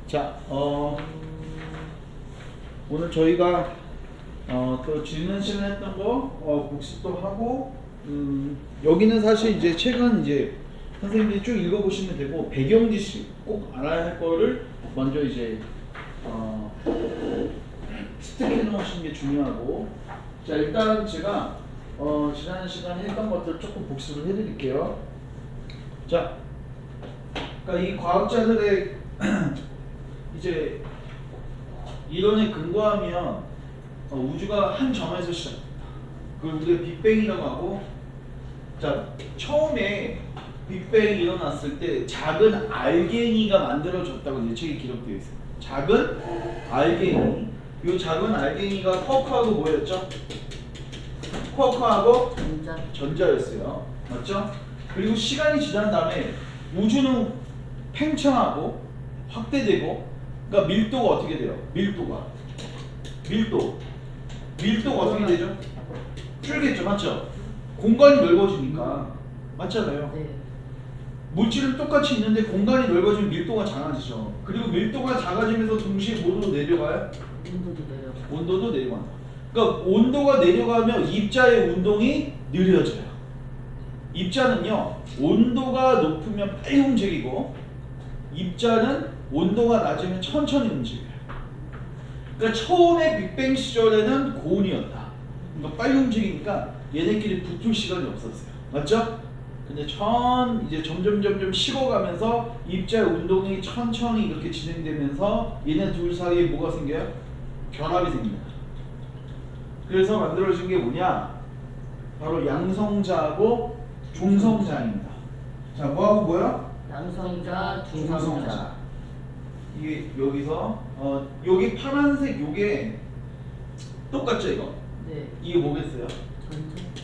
자, 오늘 저희가 또 지난 시간에 했던 거 복습도 하고, 여기는 사실 이제 책은 이제 선생님들이 쭉 읽어보시면 되고, 배경 지식 꼭 알아야 할 거를 먼저 이제 습득해 놓으시는 게 중요하고. 자, 일단 제가 지난 시간에 했던 것들 조금 복습을 해드릴게요. 자, 그러니까 이 과학자들의 이제 이론에 근거하면 우주가 한 점에서 시작합니다. 그걸 우리가 빅뱅이라고 하고, 자, 처음에 빅뱅이 일어났을 때 작은 알갱이가 만들어졌다고 이 책에 기록되어 있어요. 작은 알갱이. 이 작은 알갱이가 쿼크하고 뭐였죠? 쿼크하고 전자였어요. 맞죠? 그리고 시간이 지난 다음에 우주는 팽창하고 확대되고, 그러니까 밀도가 어떻게 돼요? 밀도가 어떻게 되죠? 줄겠죠, 맞죠? 공간이 넓어지니까. 맞잖아요. 네. 물질은 똑같이 있는데 공간이 넓어지면 밀도가 작아지죠. 그리고 밀도가 작아지면서 동시에 뭐도 내려가요? 온도도 내려간다. 그러니까 온도가 내려가면 입자의 운동이 느려져요. 입자는요, 온도가 높으면 빨리 움직이고, 입자는 온도가 낮으면 천천히 움직여요. 그러니까 처음에 빅뱅 시절에는 고온이었다. 그러니까 빨리 움직이니까 얘네끼리 붙을 시간이 없었어요. 맞죠? 근데 이제 점점 식어가면서 입자의 운동이 천천히 이렇게 진행되면서 얘네 둘 사이에 뭐가 생겨요? 결합이 생깁니다. 그래서 만들어진 게 뭐냐? 바로 양성자하고 중성자입니다. 자, 뭐하고 뭐야? 양성자, 중성자. 이게 여기서 여기 파란색 요게 똑같죠 이거? 네. 이게 뭐겠어요?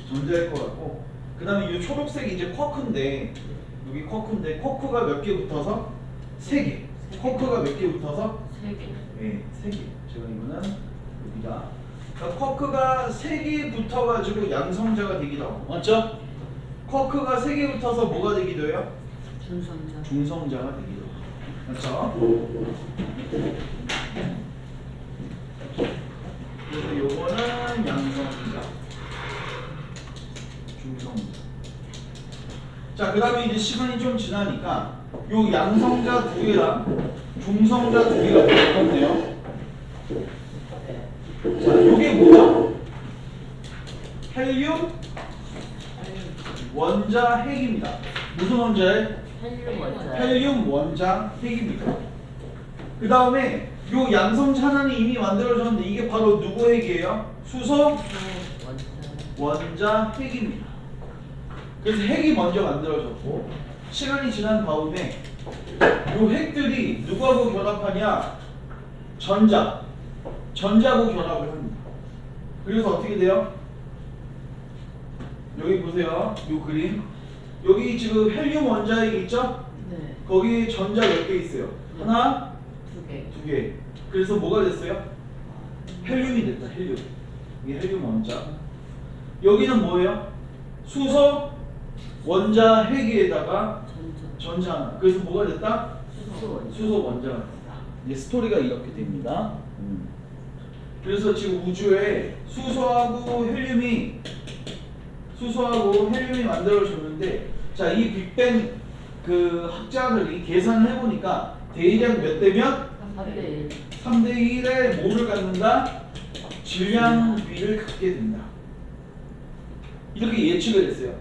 전자일 것 같고, 그 다음에 이 초록색이 이제 쿼크인데, 여기 쿼크인데 쿼크가 몇 개 붙어서? 3개. 쿼크가 몇 개 붙어서? 3개. 네, 3개. 제가 이거는 여기다. 그러니까 쿼크가 3개 붙어가지고 양성자가 되기도 하고, 맞죠? 쿼크가 3개 붙어서 뭐가 되기도 해요? 중성자가 되기도 하고. 맞죠? 그래서 요거는 양성자, 중성자. 자, 그 다음에 이제 시간이 좀 지나니까 요 양성자 2개랑 중성자 2개가 바뀌었네요. 자, 요게 뭐야? 헬륨 원자 핵입니다. 무슨 원자에? 헬륨 원자 핵입니다. 그 다음에 요 양성자 하나는 이미 만들어졌는데 이게 바로 누구 핵이에요? 수소 원자 핵입니다. 그래서 핵이 먼저 만들어졌고, 시간이 지난 다음에 요 핵들이 누구하고 결합하냐? 전자하고 결합을 합니다. 그래서 어떻게 돼요? 여기 보세요. 요 그림. 여기 지금 헬륨 원자핵 있죠? 네. 거기 전자 몇 개 있어요? 하나, 2개. 2개. 그래서 뭐가 됐어요? 헬륨이 됐다. 헬륨. 이게 헬륨 원자. 여기는 뭐예요? 수소 원자 핵에다가 전자 하나. 그래서 뭐가 됐다? 수소 원자가 됐다. 이제 스토리가 이렇게 됩니다. 그래서 지금 우주에 수소하고 헬륨이 만들어졌는데, 자, 이 빅뱅 그 학자들이 계산을 해보니까 대략 몇 대면? 3대1. 3대1에 뭐를 갖는다? 질량비를 갖게 된다. 이렇게 예측을 했어요.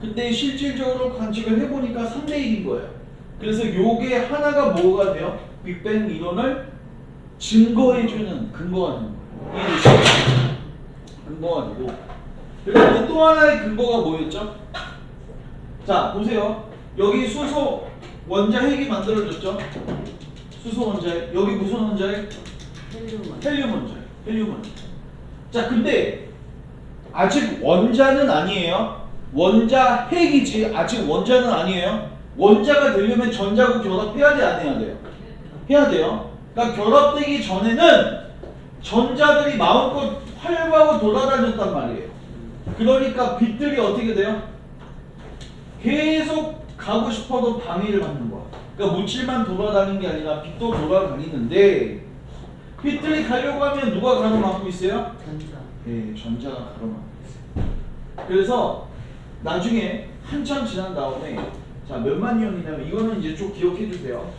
근데 실질적으로 관측을 해보니까 3대1인 거예요. 그래서 요게 하나가 뭐가 돼요? 빅뱅 이론을 증거해주는 근거가 되는 거예요. 이해되시죠? 근거가 되고, 그리고 또 하나의 근거가 뭐였죠? 자, 보세요. 여기 수소 원자핵이 만들어졌죠? 수소 원자핵. 여기 무슨 원자핵? 헬륨 원자핵. 자, 근데 아직 원자는 아니에요. 원자핵이지 아직 원자는 아니에요. 원자가 되려면 전자하고 결합해야 돼, 안 해야 돼요? 해야 돼요. 그러니까 결합되기 전에는 전자들이 마음껏 활발하고 돌아다녔단 말이에요. 그러니까 빛들이 어떻게 돼요? 계속 가고 싶어도 방해를 받는 거야. 그러니까 물질만 돌아다니는 게 아니라 빛도 돌아다니는데 빛들이 가려고 하면 누가 가로막고 있어요? 전자. 네, 전자가 가로막고 있어요. 그래서 나중에 한참 지난 다음에 자 몇만 년이냐면 이거는 이제 좀 기억해 주세요.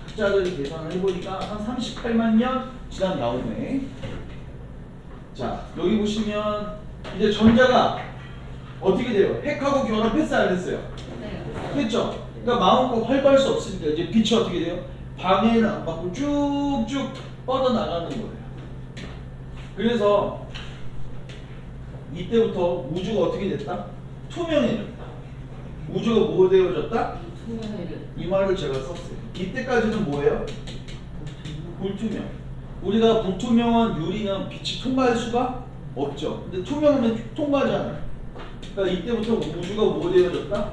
학자들이 계산을 해보니까 한 38만 년 지난 다음에 자 여기 보시면 이제 전자가 어떻게 돼요? 핵하고 결합했어요 안 했어요? 네. 했죠? 그러니까 마음껏 활보할 수 없으니까 이제 빛이 어떻게 돼요? 방해는 안 받고 쭉쭉 뻗어나가는 거예요. 그래서 이때부터 우주가 어떻게 됐다? 투명해졌다. 우주가 뭐 되어졌다? 투명해를. 이 말을 제가 썼어요. 이때까지는 뭐예요? 불투명. 우리가 불투명한 유리는 빛이 통과할 수가 없죠. 근데 투명하면 통과하잖아요. 그러니까 이때부터 우주가 뭐 되어졌다?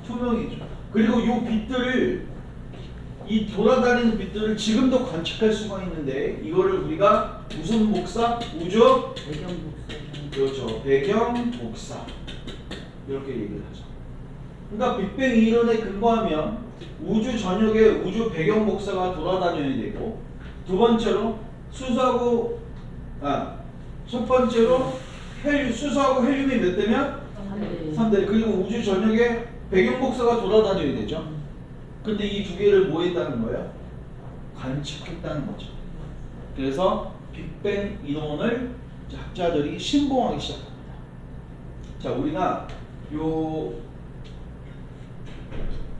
투명해져. 그리고 이 빛들을 이 돌아다니는 빛들을 지금도 관측할 수가 있는데 이거를 우리가 무슨 복사? 우주? 배경 복사. 그렇죠. 배경 복사. 이렇게 얘기를 하죠. 그러니까 빅뱅 이론에 근거하면 우주 전역에 우주 배경 복사가 돌아다녀야 되고 두 번째로 수소하고 첫 번째로 수소하고 헬륨이 몇 대면? 3대. 그리고 우주 전역에 배경 복사가 돌아다녀야 되죠. 근데 이 두 개를 뭐 했다는 거예요? 관측했다는 거죠. 그래서 빅뱅 이론을 학자들이 신봉하기 시작합니다. 자, 우리가 요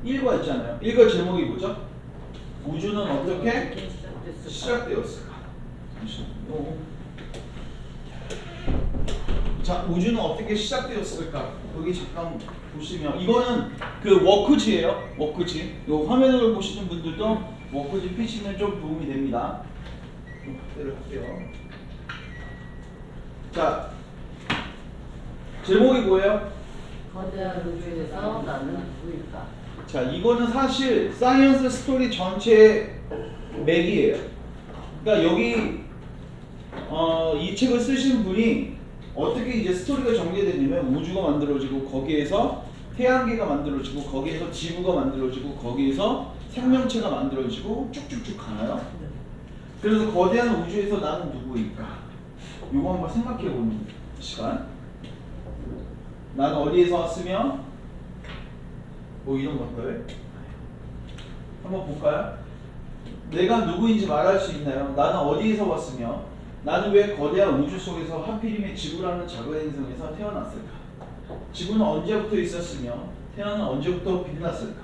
1과 있잖아요. 1과 제목이 뭐죠? 우주는 어떻게 시작되었을까? 잠시만요. 자, 우주는 어떻게 시작되었을까? 여기 잠깐 보시면 이거는 그 워크지예요. 워크지. 요 화면을 보시는 분들도 워크지 피시면 좀 도움이 됩니다. 좀 확대를 할게요. 자, 제목이 뭐예요? 거대한 우주에서 나는 누구일까? 자, 이거는 사실 사이언스 스토리 전체의 맥이에요. 그러니까 여기 이 책을 쓰신 분이 어떻게 이제 스토리가 전개되냐면 우주가 만들어지고 거기에서 태양계가 만들어지고 거기에서 지구가 만들어지고 거기에서 생명체가 만들어지고 쭉쭉쭉 가나요? 그래서 거대한 우주에서 나는 누구일까? 이거 한번 생각해 보는 시간. 나는 어디에서 왔으며 뭐 이런 것들 한번 볼까요? 내가 누구인지 말할 수 있나요? 나는 어디에서 왔으며 나는 왜 거대한 우주 속에서 하필이면 지구라는 작은 행성에서 태어났을까? 지구는 언제부터 있었으며 태양은 언제부터 빛났을까?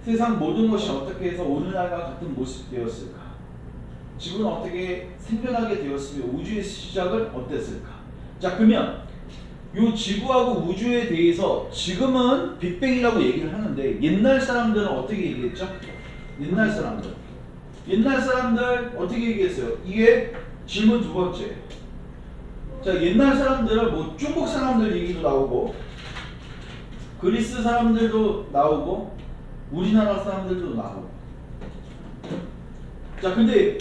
세상 모든 것이 어떻게 해서 오늘날과 같은 모습이 되었을까? 지구는 어떻게 생겨나게 되었으며 우주의 시작은 어땠을까? 자, 그러면 이 지구하고 우주에 대해서 지금은 빅뱅이라고 얘기를 하는데 옛날 사람들은 어떻게 얘기했죠? 옛날 사람들 어떻게 얘기했어요? 이게 질문 두 번째. 자, 옛날 사람들은 뭐 중국 사람들 얘기도 나오고 그리스 사람들도 나오고 우리나라 사람들도 나오고. 자, 근데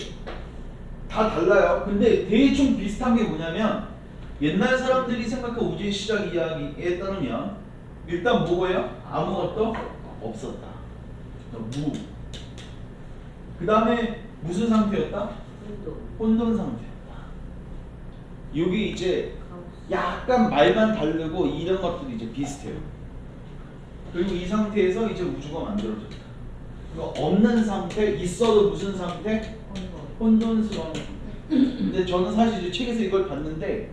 다 달라요. 근데 대충 비슷한 게 뭐냐면 옛날 사람들이 생각한 우주의 시작 이야기에 따르면 일단 뭐예요? 아무것도 없었다. 무. 그 다음에 무슨 상태였다? 혼돈 상태였다. 이게 이제 약간 말만 다르고 이런 것들이 이제 비슷해요. 그리고 이 상태에서 이제 우주가 만들어졌다. 없는 상태, 있어도 무슨 상태? 혼돈스러운 상태. 근데 저는 사실 이제 책에서 이걸 봤는데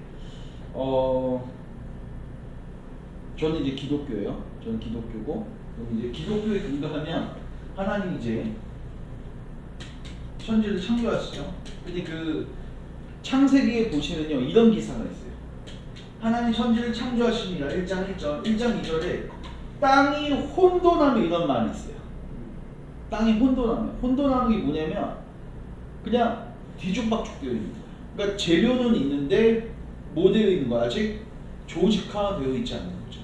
저는 이제 기독교예요. 저는 기독교고 이제 기독교에 근거하면 하나님 이제 천지를 창조하시죠. 근데 그 창세기에 보시면요 이런 기사가 있어요. 하나님 천지를 창조하시니라 1장 1절 1장 2절에 땅이 혼돈하며 이런 말이 있어요. 땅이 혼돈하며. 혼돈하는 게 뭐냐면 그냥 뒤죽박죽 되어 있는 거예요. 그러니까 재료는 있는데 뭐 되어 있는 거야? 아직 조직화되어 있지 않는 거죠.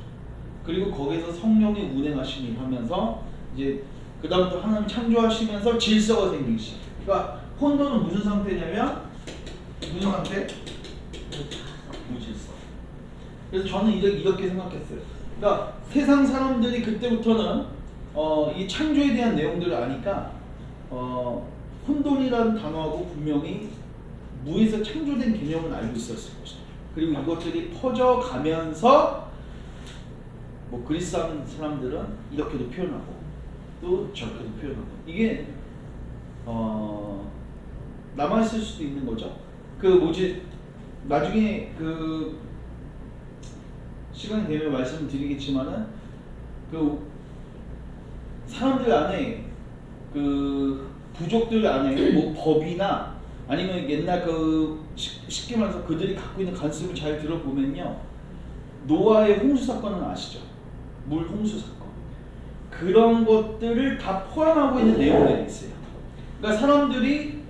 그리고 거기서 성령이 운행하시니 하면서 이제 그 다음부터 하나님 창조하시면서 질서가 생기기 시작해요. 그러니까 혼돈은 무슨 상태냐면 무슨 상태? 무질서. 그래서 저는 이렇게 생각했어요. 그러니까 세상 사람들이 그때부터는 이 창조에 대한 내용들을 아니까 혼돈이라는 단어하고 분명히 무에서 창조된 개념은 알고 있었을 것이다. 그리고 이것들이 퍼져가면서 뭐 그리스 사람들은 이렇게도 표현하고 또 저렇게도 표현하고 이게 남아있을 수도 있는 거죠. 그 뭐지 나중에 그 시간이 되면 말씀드리겠지만은 그 사람들 안에 그 부족들 안에 뭐 법이나 아니면 옛날 그 쉽게 말해서 그들이 갖고 있는 관습을 잘 들어보면요, 노아의 홍수 사건은 아시죠? 물 홍수 사건. 그런 것들을 다 포함하고 있는 내용들이 있어요. 그러니까 사람들이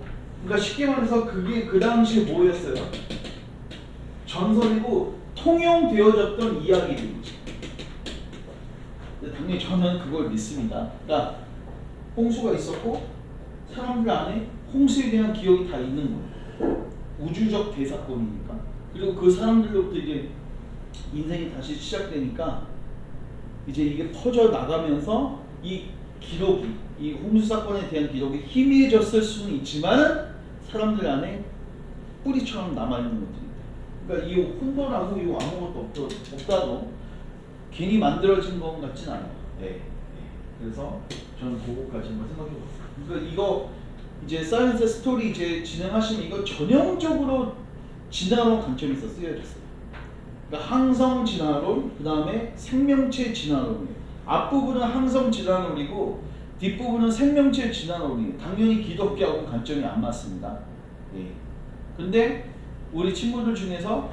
그러니까 쉽게 말해서 그게 그 당시에 뭐였어요? 전설이고 통용되어졌던 이야기들이죠. 당연히 저는 그걸 믿습니다. 그러니까 홍수가 있었고 사람들 안에 홍수에 대한 기억이 다 있는 거예요. 우주적 대사건이니까. 그리고 그 사람들로부터 이제 인생이 다시 시작되니까 이제 이게 퍼져 나가면서 이 기록이, 이 홍수 사건에 대한 기록이 희미해졌을 수는 있지만 사람들 안에 뿌리처럼 남아있는 것들이. 그러니까 이 혼돈하고 이 아무것도 없다도 괜히 만들어진 것 같진 않아요. 네. 그래서 저는 그거까지 한번 생각해봤어요. 그러니까 이거 이제 사이언스 스토리 이제 진행하시면 이거 전형적으로 진화론 관점에서 쓰여졌어요. 그러니까 항성 진화론, 그 다음에 생명체 진화론이에요. 앞부분은 항성 진화론이고 뒷부분은 생명체 진화론이에요. 당연히 기독교하고 관점이 안 맞습니다. 예. 근데 우리 친구들 중에서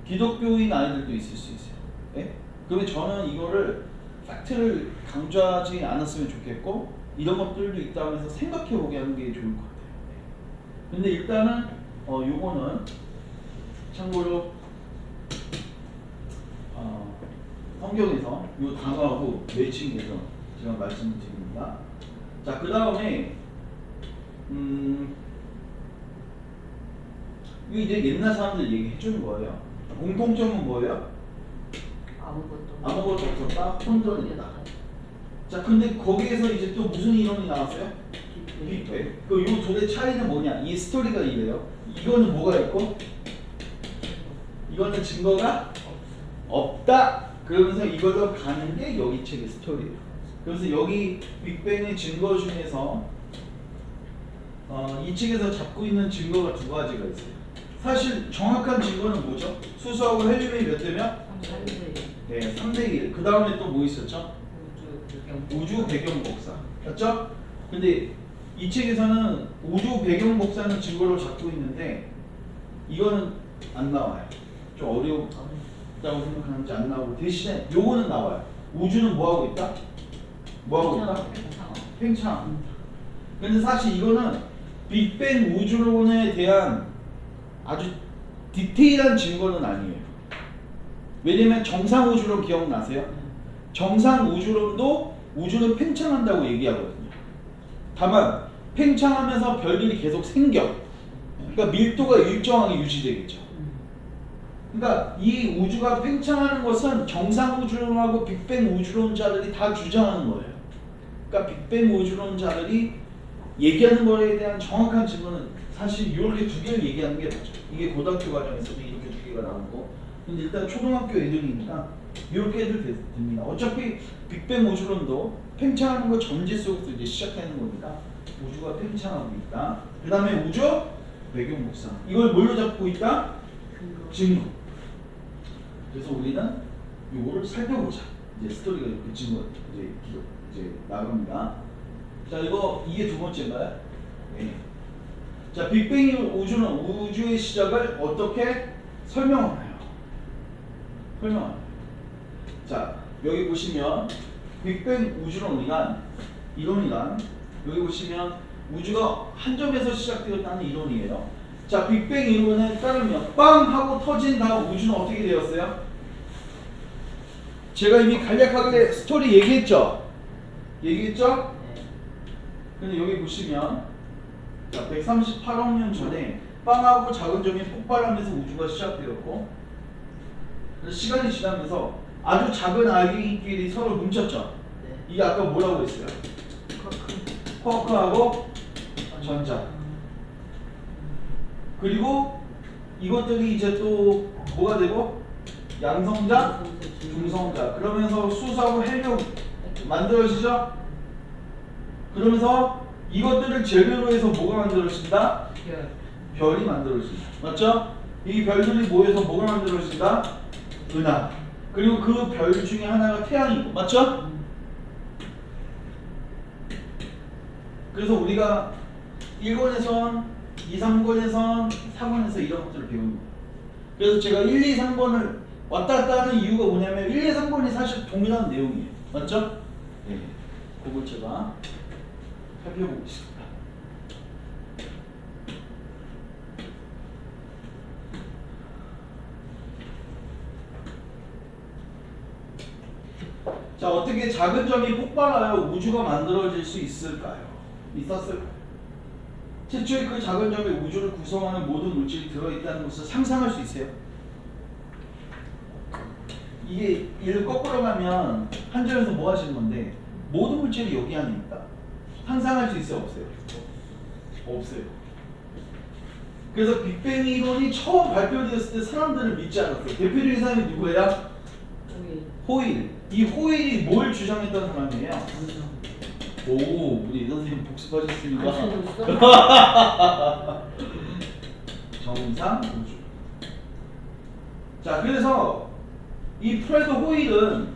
기독교인 아이들도 있을 수 있어요. 예? 그러면 저는 이거를 팩트를 강조하지 않았으면 좋겠고 이런 것들도 있다면서 생각해 보게 하는 게 좋을 것 같아요. 근데 일단은 요거는 참고로 성경에서 요 단어하고 매칭해서 제가 말씀을 드립니다. 자, 그 다음에 이거 이제 옛날 사람들 얘기해 주는 거예요. 공통점은 뭐예요? 아무것도 없었다, 혼돈이다. 자, 근데 거기에서 이제 또 무슨 이론이 나왔어요? 빅뱅. 그 요 둘의 차이는 뭐냐? 이 스토리가 이래요. 이거는 뭐가 있고, 이거는 증거가 없다. 그러면서 이걸로 가는 게 여기 책의 스토리예요. 그래서 여기 빅뱅의 증거 중에서 이 책에서 잡고 있는 증거가 두 가지가 있어요. 사실 정확한 증거는 뭐죠? 수소하고 헬륨이 몇 대면? 3대 1. 네, 3대 1. 그 다음에 또 뭐 있었죠? 우주 배경 복사. 맞죠? 근데 이 책에서는 우주 배경 복사는 증거로 잡고 있는데 이거는 안 나와요. 좀 어렵다고 생각하는지 안 나오고 대신에 요거는 나와요. 우주는 뭐 하고 있다? 뭐 하고 있다? 팽창. 근데 사실 이거는 빅뱅 우주론에 대한 아주 디테일한 증거는 아니에요. 왜냐면 정상 우주론 기억나세요? 정상 우주론도 우주는 팽창한다고 얘기하거든요. 다만 팽창하면서 별들이 계속 생겨. 그러니까 밀도가 일정하게 유지되겠죠. 그러니까 이 우주가 팽창하는 것은 정상 우주론하고 빅뱅 우주론자들이 다 주장하는 거예요. 그러니까 빅뱅 우주론자들이 얘기하는 거에 대한 정확한 증거는 사실 이렇게 두 개를 얘기하는 게 맞죠. 이게 고등학교 과정에서도 이렇게 두 개가 나오고, 근데 일단 초등학교 애들이니까 이렇게 해도 됩니다. 어차피 빅뱅 우주론도 팽창하는 거 전제 속에서 이제 시작되는 겁니다. 우주가 팽창하고 있다. 그 다음에 우주 배경 복사. 이걸 뭘로 잡고 있다? 증거. 그래서 우리는 이거를 살펴보자. 이제 스토리가 그 증거 이제 나갑니다. 자, 이게 두 번째인가요? 네. 자, 빅뱅 우주는 우주의 시작을 어떻게 설명하나요? 자, 여기 보시면 빅뱅 우주론이란 여기 보시면 우주가 한 점에서 시작되었다는 이론이에요. 자, 빅뱅 이론에 따르면 빵 하고 터진 다음 우주는 어떻게 되었어요? 제가 이미 간략하게 스토리 얘기했죠? 근데 여기 보시면 자, 138억 년 전에 빵하고 작은 점이 폭발하면서 우주가 시작되었고, 그래서 시간이 지나면서 아주 작은 아기끼리 서로 뭉쳤죠. 이게 아까 뭐라고 했어요? 쿼크하고 전자. 그리고 이것들이 이제 또 뭐가 되고 양성자, 중성자. 그러면서 수소하고 헬륨 만들어지죠? 그러면서 이것들을 재료로 해서 뭐가 만들어진다? 별이 만들어진다. 맞죠? 이 별들이 모여서 뭐가 만들어진다? 은하. 그리고 그 별 중에 하나가 태양이고. 맞죠? 그래서 우리가 1권에선 2, 3권에선 4권에서 이런 것들을 배우는 거예요. 그래서 제가 1, 2, 3권을 왔다 갔다 하는 이유가 뭐냐면 1, 2, 3권이 사실 동일한 내용이에요. 맞죠? 네. 그걸 제가 살펴보겠습니다. 자, 어떻게 작은 점이 폭발하여 우주가 만들어질 수 있을까요? 있었을까요? 최초의 그 작은 점에 우주를 구성하는 모든 물질이 들어있다는 것을 상상할 수 있어요? 이게 이를 거꾸로 가면 한 점에서 뭐 하시는 건데 모든 물질이 여기 안에 있다. 상상할 수 있어요? 없어요? 없어요. 그래서 빅뱅 이론이 처음 발표되었을 때 사람들을 믿지 않았어요. 대표적인 사람이 누구예요? 호일. 이 호일이 뭘 주장했던 사람이에요? 오, 우리 선생님 복습하셨으니까. 정상 우주. 자, 그래서 이 프레드 호일은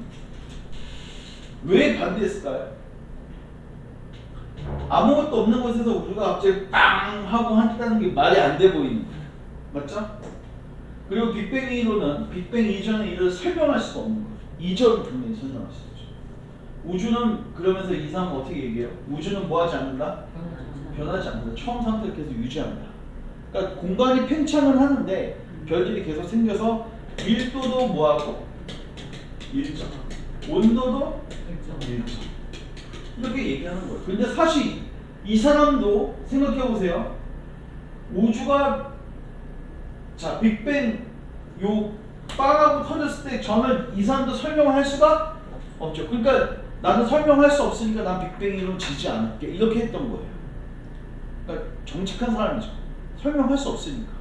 왜 반대했을까요? 아무것도 없는 곳에서 우주가 갑자기 빵 하고 한다는 게 말이 안 돼 보이는 거예요. 맞죠? 그리고 빅뱅 이론은 빅뱅 이전의 일을 설명할 수가 없는 거예요. 이전을 분명히 설명할 수 있죠. 우주는 그러면서 이상 어떻게 얘기해요? 우주는 뭐 하지 않는다? 변하지 않는다. 처음 상태를 계속 유지한다. 그러니까 공간이 팽창을 하는데 별들이 계속 생겨서 밀도도 뭐하고? 일정. 온도도 일정. 이렇게 얘기하는 거예요. 근데 사실 이 사람도 생각해 보세요. 우주가 자 빅뱅 요 빵하고 터졌을 때 저는 이 사람도 설명을 할 수가 없죠. 그러니까 나는 설명할 수 없으니까 난 빅뱅 이론 지지 않을게 이렇게 했던 거예요. 그러니까 정직한 사람이죠. 설명할 수 없으니까.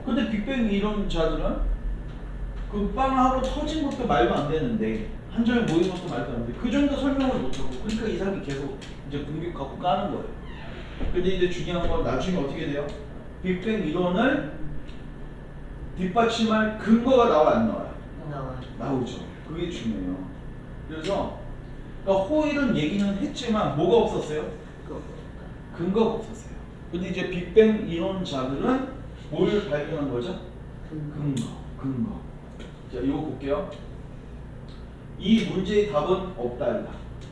근데 빅뱅 이론자들은 그 빵하고 터진 것도 말도 안 되는데 한 점에 모인 것도 말도 안 돼. 그 정도 설명을 못하고 그러니까 이 사람이 계속 이제 공격하고 까는 거예요. 근데 이제 중요한 건 나중에 어떻게 돼요? 빅뱅 이론을 뒷받침할 근거가 나와 안 나와요? 나오죠. 그게 중요해요. 그래서 그러니까 호일은 얘기는 했지만 뭐가 없었어요? 근거가 없었어요. 근데 이제 빅뱅 이론자들은 뭘 발견한 거죠? 근거. 자, 이거 볼게요. 이 문제의 답은 없다.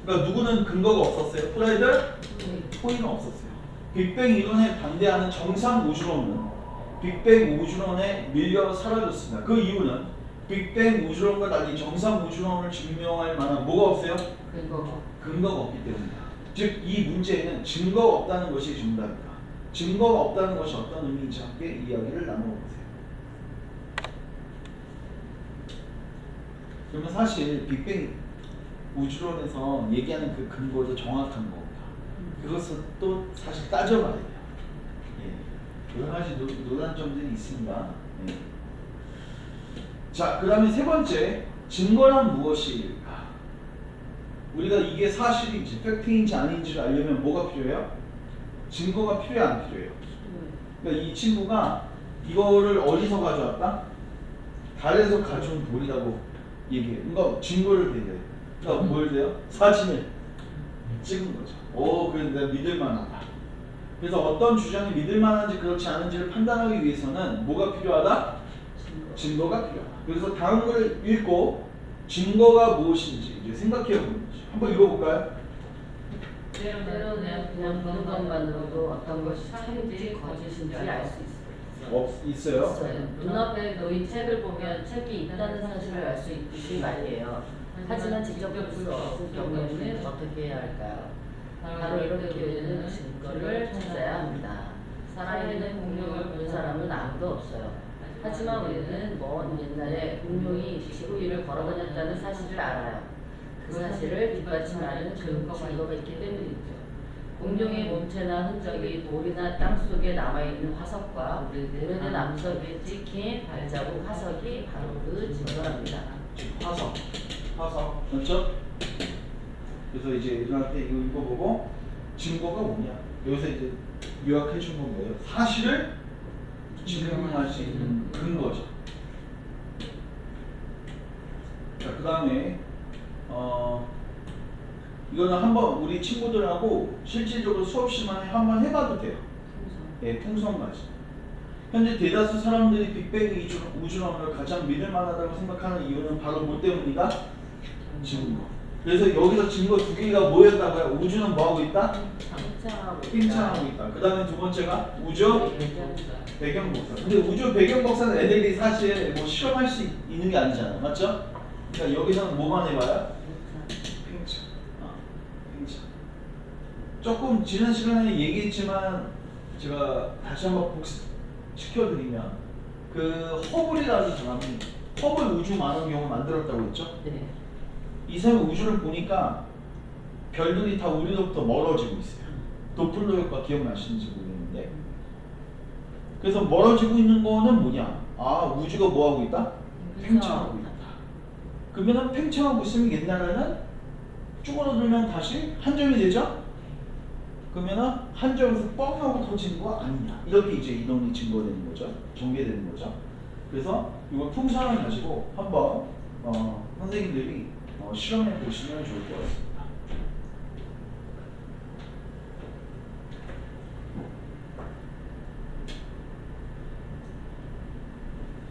그러니까 누구는 근거가 없었어요? 프레드? 호일은 없었어요. 빅뱅 이론에 반대하는 정상 우주론은 빅뱅 우주론에 밀려 사라졌습니다. 그 이유는 빅뱅 우주론과 달리 정상 우주론을 증명할 만한 뭐가 없어요? 근거가 없기 때문이다. 즉 이 문제에는 증거가 없다는 것이 정답이다. 증거가 없다는 것이 어떤 의미인지 함께 이야기를 나눠보세요. 그러면 사실 빅뱅 우주론에서 얘기하는 그 근거도 정확한 겁니다. 그것은 또 사실 따져봐야 돼요. 예. 여러 가지 논란점들이 있습니다. 예. 자, 그 다음에 세 번째, 증거란 무엇일까? 우리가 이게 사실인지, 팩트인지 아닌지를 알려면 뭐가 필요해요? 증거가 필요해, 안 필요해요? 그러니까 이 친구가 이거를 어디서 가져왔다? 달에서 가져온 돌이라고 얘기해요. 그러니까 증거를 대요. 그러니까 뭘 돼요? 사진을 찍은 거죠. 오, 그래서 내가 믿을만하다. 그래서 어떤 주장이 믿을만한지 그렇지 않은지를 판단하기 위해서는 뭐가 필요하다? 증거가 필요하다. 그래서 다음 걸 읽고 증거가 무엇인지 이제 생각해 보는 거죠. 한번 읽어볼까요? 때로는 그냥 보는 것만으로도 어떤 것이 참인지 거짓인지 알 수 있어요. 있어요. 눈앞에 놓인 책을 보면 책이 있다는 사실을 알 수 있듯이 말이에요. 하지만 직접 볼 수 없을 경우에는 어떻게 해야 할까요? 바로 이렇게 우리는 증거를 찾아야 합니다. 살아있는 공룡을 본 사람은 아무도 없어요. 하지만 우리는 먼 옛날에 공룡이 지구 위를 걸어다녔다는 사실을 알아요. 그 사실을 뒷받침하는 증거가 있기 때문이죠. 공룡의 몸체나 흔적이 돌이나 땅 속에 남아있는 화석과 오래된 암석에 찍힌 발자국 화석이 바로 그 증거랍니다. 화석 맞죠? 그래서 이제 일어날 때 이거 읽어보고 증거가 뭐냐? 여기서 이제 요약해 준 건 뭐예요? 사실을 증명할 수 있는 근거죠. 자, 그 다음에 이거는 한번 우리 친구들하고 실질적으로 수업 시간에 한번 해봐도 돼요. 네, 풍선까지. 현재 대다수 사람들이 빅뱅이 우주론을 가장 믿을 만하다고 생각하는 이유는 바로 뭐 때문이다? 증거. 그래서 여기서 증거 두 개가 뭐였다고요? 우주는 뭐하고 있다? 팽창하고 있다. 그 다음에 두 번째가 우주 배경 복사. 근데 우주 배경 복사는 애들이 사실 뭐 실험할 수 있는 게 아니잖아요. 맞죠? 그러니까 여기서는 뭐만 해봐요? 팽창. 팽창. 조금 지난 시간에 얘기했지만 제가 다시 한번 복습시켜드리면 그 허블이라는 사람이 허블 우주 만원경을 만들었다고 했죠? 네. 이 사람이 우주를 보니까 별들이 다 우리로부터 멀어지고 있어요. 도플러 효과 기억나시는지 모르겠는데, 그래서 멀어지고 있는 거는 뭐냐? 아, 우주가 뭐하고 있다? 팽창하고 있다. 그러면 팽창하고 있으면 옛날에는 쭈그러들면 다시 한 점이 되죠? 그러면 한 점에서 뻥 하고 터지는 거 아니냐, 이렇게 이제 이론이 증거되는 거죠. 전개되는 거죠. 그래서 이걸 풍선을 가지고 한번 선생님들이 실험해 보시면 좋을 것 같습니다.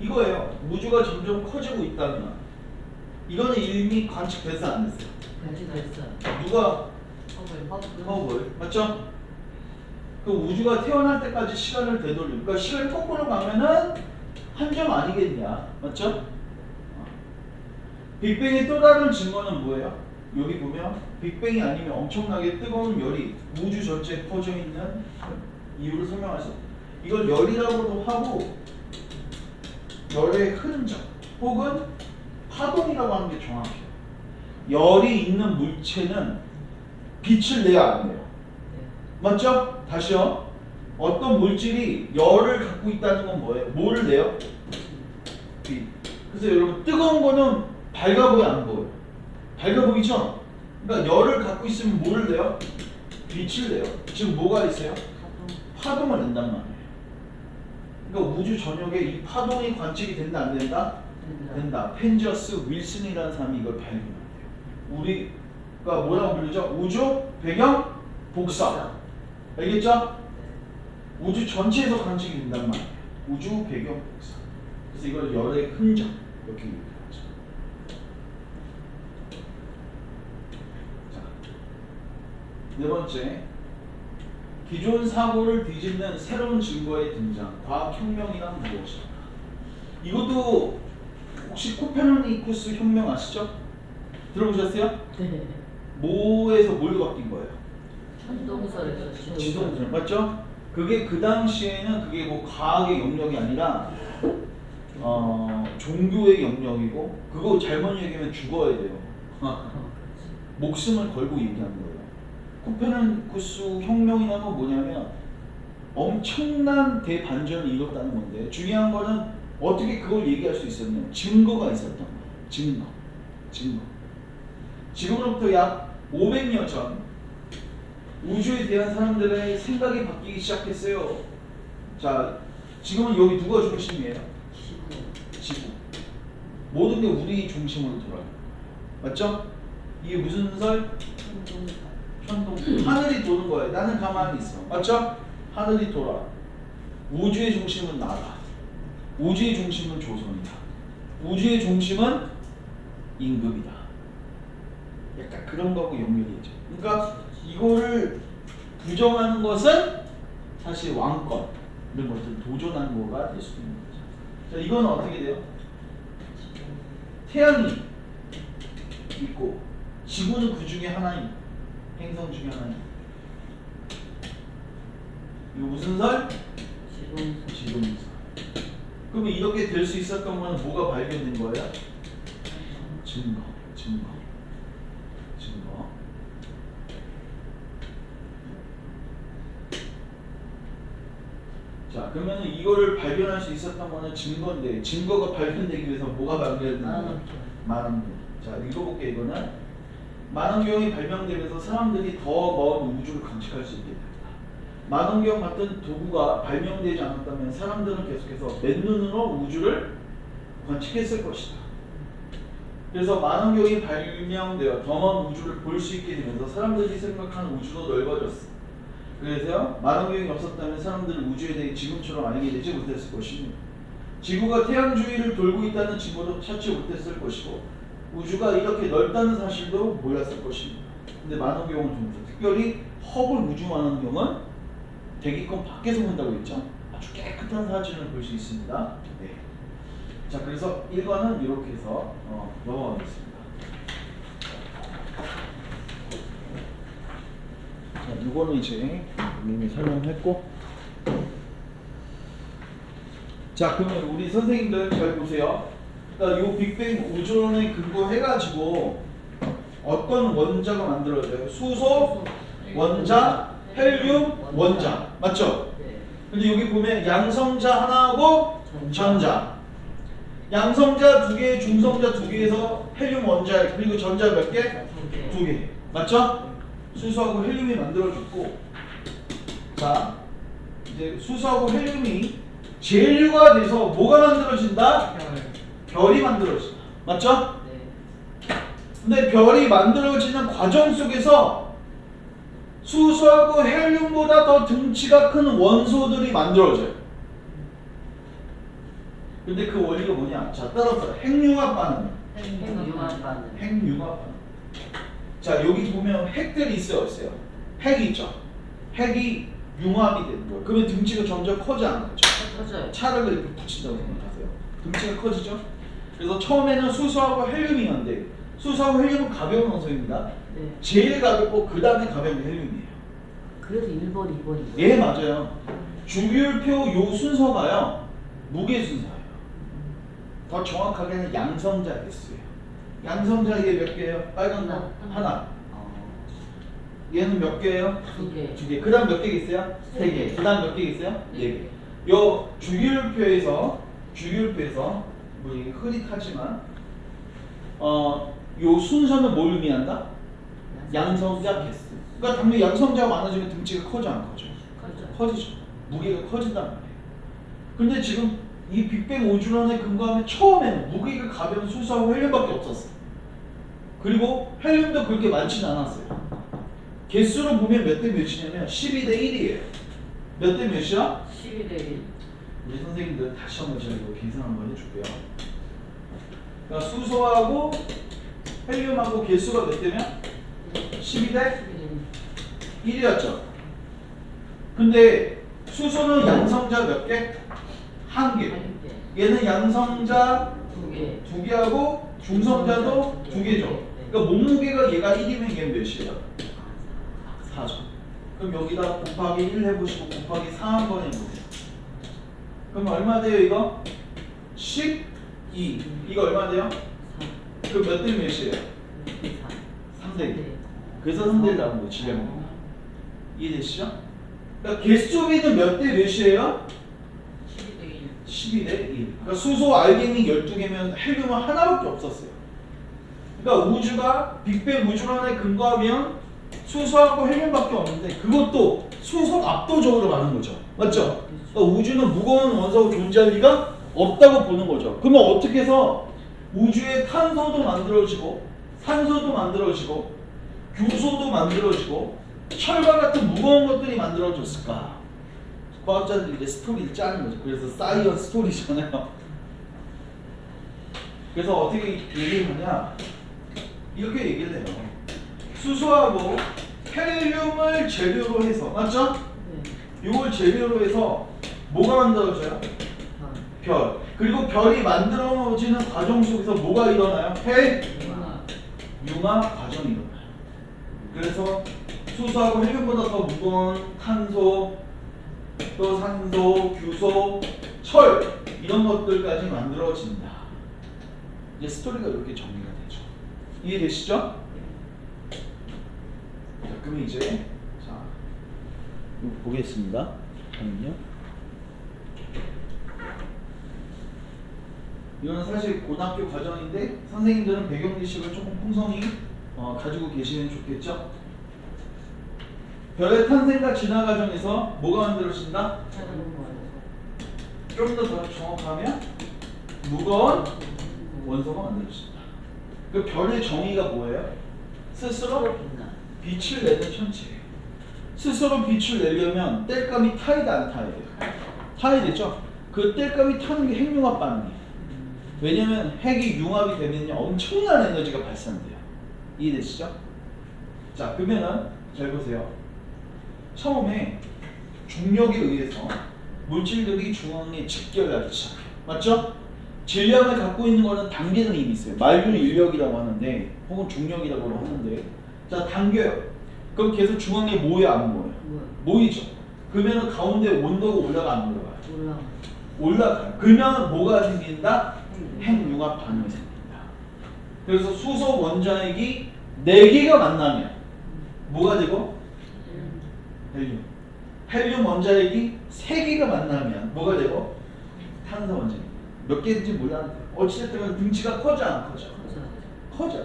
이거예요. 우주가 점점 커지고 있다면 이거는 이미 관측돼서 안 됐어요. 됐어요. 누가? 허블. 맞죠? 그 우주가 태어날 때까지 시간을 되돌리고, 그러니까 시간이 거꾸로 가면은 한 점 아니겠냐, 맞죠? 빅뱅의 또 다른 증거는 뭐예요? 여기 보면 빅뱅이 아니면 엄청나게 뜨거운 열이 우주 전체에 퍼져 있는 이유를 설명하죠. 이걸 열이라고도 하고 열의 흔적 혹은 파동이라고 하는 게 정확해요. 열이 있는 물체는 빛을 내야 안 돼요. 맞죠? 다시요. 어떤 물질이 열을 갖고 있다는 건 뭐예요? 뭐를 내요? 빛. 그래서 여러분 뜨거운 거는 밝아 보여 안 보여? 밝아 보이죠? 그러니까 열을 갖고 있으면 뭐를 내요? 빛을 내요. 지금 뭐가 있어요? 파동을 낸단 말이에요. 그러니까 우주 전역에 이 파동이 관측이 된다 안 된다? 된다. 펜저스 윌슨이라는 사람이 이걸 발견했대요. 우리가 뭐라고 부르죠? 우주 배경 복사. 알겠죠? 우주 전체에서 관측이 된단 말이에요. 우주 배경 복사. 그래서 이걸 열의 흔적 이렇게 얘기하죠. 자, 네 번째, 기존 사고를 뒤집는 새로운 증거의 등장. 과학혁명이란 무엇일까? 이것도 혹시 코페르니쿠스 혁명 아시죠? 들어보셨어요? 네. 뭐에서 뭘로 바뀐 거예요? 지동설에서 지동설. 맞죠? 그게 그 당시에는 그게 뭐 과학의 영역이 아니라 종교의 영역이고, 그거 잘못 얘기하면 죽어야 돼요. 목숨을 걸고 얘기하는 거예요. 코페르니쿠스 혁명이라는 건 뭐냐면 엄청난 대반전을 이뤘다는 건데, 중요한 거는 어떻게 그걸 얘기할 수 있었냐? 증거가 있었던 거예요. 증거. 지금으로부터 약 500년 전 우주에 대한 사람들의 생각이 바뀌기 시작했어요. 자, 지금은 여기 누가 중심이에요? 지구. 모든 게 우리 중심으로 돌아요. 맞죠? 이게 무슨 설? 천동. 하늘이 도는 거예요. 나는 가만히 있어. 맞죠? 하늘이 돌아. 우주의 중심은 나다. 우주의 중심은 조선이다. 우주의 중심은 임금이다. 약간 그런 거하고 연결이 있죠. 그러니까 이거를 부정하는 것은 사실 왕권 이런 것들 도전하는 거가 될 수 있는 거죠. 자, 이건 어떻게 돼요? 태양이 있고 지구는 그 중에 하나인 행성 중에 하나인. 이거 무슨 설? 지동설. 그러면 이렇게 될 수 있었던 건 뭐가 발견된 거예요? 증거. 자, 그러면 이거를 발견할 수 있었던 거는 증거인데 증거가 발견되기 위해서 뭐가 발견되는 만원경. 자, 읽어볼게. 이거는 만원경이 발명되면서 사람들이 더 먼 우주를 관측할 수 있게 됩니다. 만원경 같은 도구가 발명되지 않았다면 사람들은 계속해서 맨눈으로 우주를 관측했을 것이다. 그래서 만원경이 발명되어 더 먼 우주를 볼 수 있게 되면서 사람들이 생각하는 우주도 넓어졌어. 그래서 만원경이 없었다면 사람들은 우주에 대해 지금처럼 알게 되지 못했을 것입니다. 지구가 태양 주위를 돌고 있다는 증거도 찾지 못했을 것이고 우주가 이렇게 넓다는 사실도 몰랐을 것입니다. 근데 만원경은 좀 특별히 허블 우주 만원경은 대기권 밖에서 본다고 했죠. 아주 깨끗한 사진을 볼 수 있습니다. 네. 자, 그래서 1과는 이렇게 해서 넘어가겠습니다. 자, 이거는 이제 이미 설명했고, 자, 그러면 우리 선생님들 잘 보세요. 그러니까 이 빅뱅 우주론에 근거해가지고 어떤 원자가 만들어져요? 수소, 원자, 헬륨, 원자, 맞죠? 네. 근데 여기 보면 양성자 하나하고 전자. 양성자 2개, 중성자 2개에서 헬륨 원자 그리고 전자 몇 개? 2개. 맞죠? 수소하고 헬륨이 만들어졌고, 자 이제 수소하고 헬륨이 제일류가 돼서 뭐가 만들어진다? 별이 만들어진다. 맞죠? 네. 근데 별이 만들어지는 과정 속에서 수소하고 헬륨보다 더 등치가 큰 원소들이 만들어져요. 근데 그 원리가 뭐냐? 자, 따라서 핵융합 반응. 핵융합 반응. 핵융합 반응. 자, 여기 보면 핵들이 있어요, 없어요? 핵이 있죠. 핵이 융합이 되는 거예요. 그러면 등치가 점점 커지 않아요? 커져요. 차를 이렇게 붙인다고 생각하세요. 등치가 커지죠. 그래서 처음에는 수소하고 헬륨이었는데 수소하고 헬륨은 가벼운 원소입니다. 네. 제일 가볍고 그 다음에 가벼운 게 헬륨이에요. 그래서 1번, 2번이죠. 예, 맞아요. 주기율표 요 순서가요 무게 순서예요. 더 정확하게는 양성자 개수예요. 양성자 얘 몇 개예요? 빨간 거 하나. 얘는 몇 개예요? 2개. 2개. 그 다음 몇 개 있어요? 3개. 그 다음 몇 개 있어요? 4개. 요 주기율표에서 뭐 이게 흐릿하지만 요 순서는 뭘 의미한다? 양성자 개수. 그러니까 당연히 양성자가 많아지면 등치가 커져 안 커져? 커지죠. 무게가 커진단 말이에요. 근데 지금 이 빅뱅 우주론에 근거하면 처음에는 무게가 가벼운 수소하고 헬륨밖에 없었어. 그리고 헬륨도 그렇게 많지는 않았어요. 개수로 보면 몇 대 몇이냐면 12대 1이에요. 몇 대 몇이야? 12대 1. 우리 선생님들 다시 한번 제가 이거 계산 한번 해줄게요. 그러니까 수소하고 헬륨하고 개수가 몇 대면? 12대 1이었죠. 근데 수소는 양성자 몇 개? 1개. 얘는 양성자 2개. 2개하고 중성자도 2개죠. 그러니까 몸무게가 얘가 1이면 얘는 몇이에요? 4죠. 그럼 여기다 곱하기 1 해보시고 곱하기 4 한번 해보세요. 그럼 얼마 돼요 이거? 12. 이거 얼마 돼요? 그럼 몇 대 몇이에요? 3대 1. 그래서 3대 1 나온 거예요. 질량이. 이해되시죠? 그러니까 개수비는 몇 대 몇이에요? 12대 1. 그러니까 수소 알갱이 12개면 헬륨은 하나밖에 없었어요. 그러니까 우주가 빅뱅 우주론에 근거하면 수소하고 헬륨밖에 없는데 그것도 수소가 압도적으로 많은 거죠. 맞죠? 그러니까 우주는 무거운 원소가 존재할 리가 없다고 보는 거죠. 그러면 어떻게 해서 우주에 탄소도 만들어지고 산소도 만들어지고 규소도 만들어지고 철과 같은 무거운 것들이 만들어졌을까? 과학자들이 이제 스토리를 짜는 거죠. 그래서 사이언 스토리잖아요. 그래서 어떻게 얘기를 하냐? 이렇게 얘기를 해요. 수소하고 헬륨을 재료로 해서, 맞죠? 네. 이걸 재료로 해서 뭐가 만들어져요? 별. 그리고 별이 만들어지는 과정 속에서 뭐가 일어나요? 융합 과정이 일어나요. 그래서 수소하고 헬륨보다 더 무거운 탄소, 또 산소, 규소, 철 이런 것들까지 만들어진다. 이제 스토리가 이렇게 정리가 되죠. 이해되시죠? 자, 그럼 이제 자 이거 보겠습니다. 잠깐만요. 이거는 사실 고등학교 과정인데 선생님들은 배경지식을 조금 풍성히 가지고 계시면 좋겠죠. 별의 탄생과 진화 과정에서 뭐가 만들어진다? 좀 더 정확하면 무거운 원소가 만들어진다. 그 별의 정의가 뭐예요? 스스로 빛을 내는 천체예요. 스스로 빛을 내려면 땔감이 타야 돼, 안 타야 돼요? 타야 되죠? 그 땔감이 타는 게 핵융합 반응이에요. 왜냐면 핵이 융합이 되면요 엄청난 에너지가 발산돼요. 이해되시죠? 자, 그러면은 잘 보세요. 처음에 중력에 의해서 물질들이 중앙에 직결하기 시작해요. 맞죠? 질량을 갖고 있는 거는 당기는 힘이 있어요. 만류 인력이라고 하는데 혹은 중력이라고 하는데 자, 당겨요. 그럼 계속 중앙에 모여 안 모여요? 모이죠. 그러면 가운데 온도가 올라가 안 올라가요? 올라가요. 그러면 뭐가 생긴다? 핵융합 반응이 생긴다. 그래서 수소 원자핵이 4개가 만나면 뭐가 되고? 헬륨. 헬륨 원자핵이 3개가 만나면 뭐가 되고? 탄소 원자핵. 몇 개인지 몰랐는데 어찌됐든 등치가 커져 안 커져? 커져.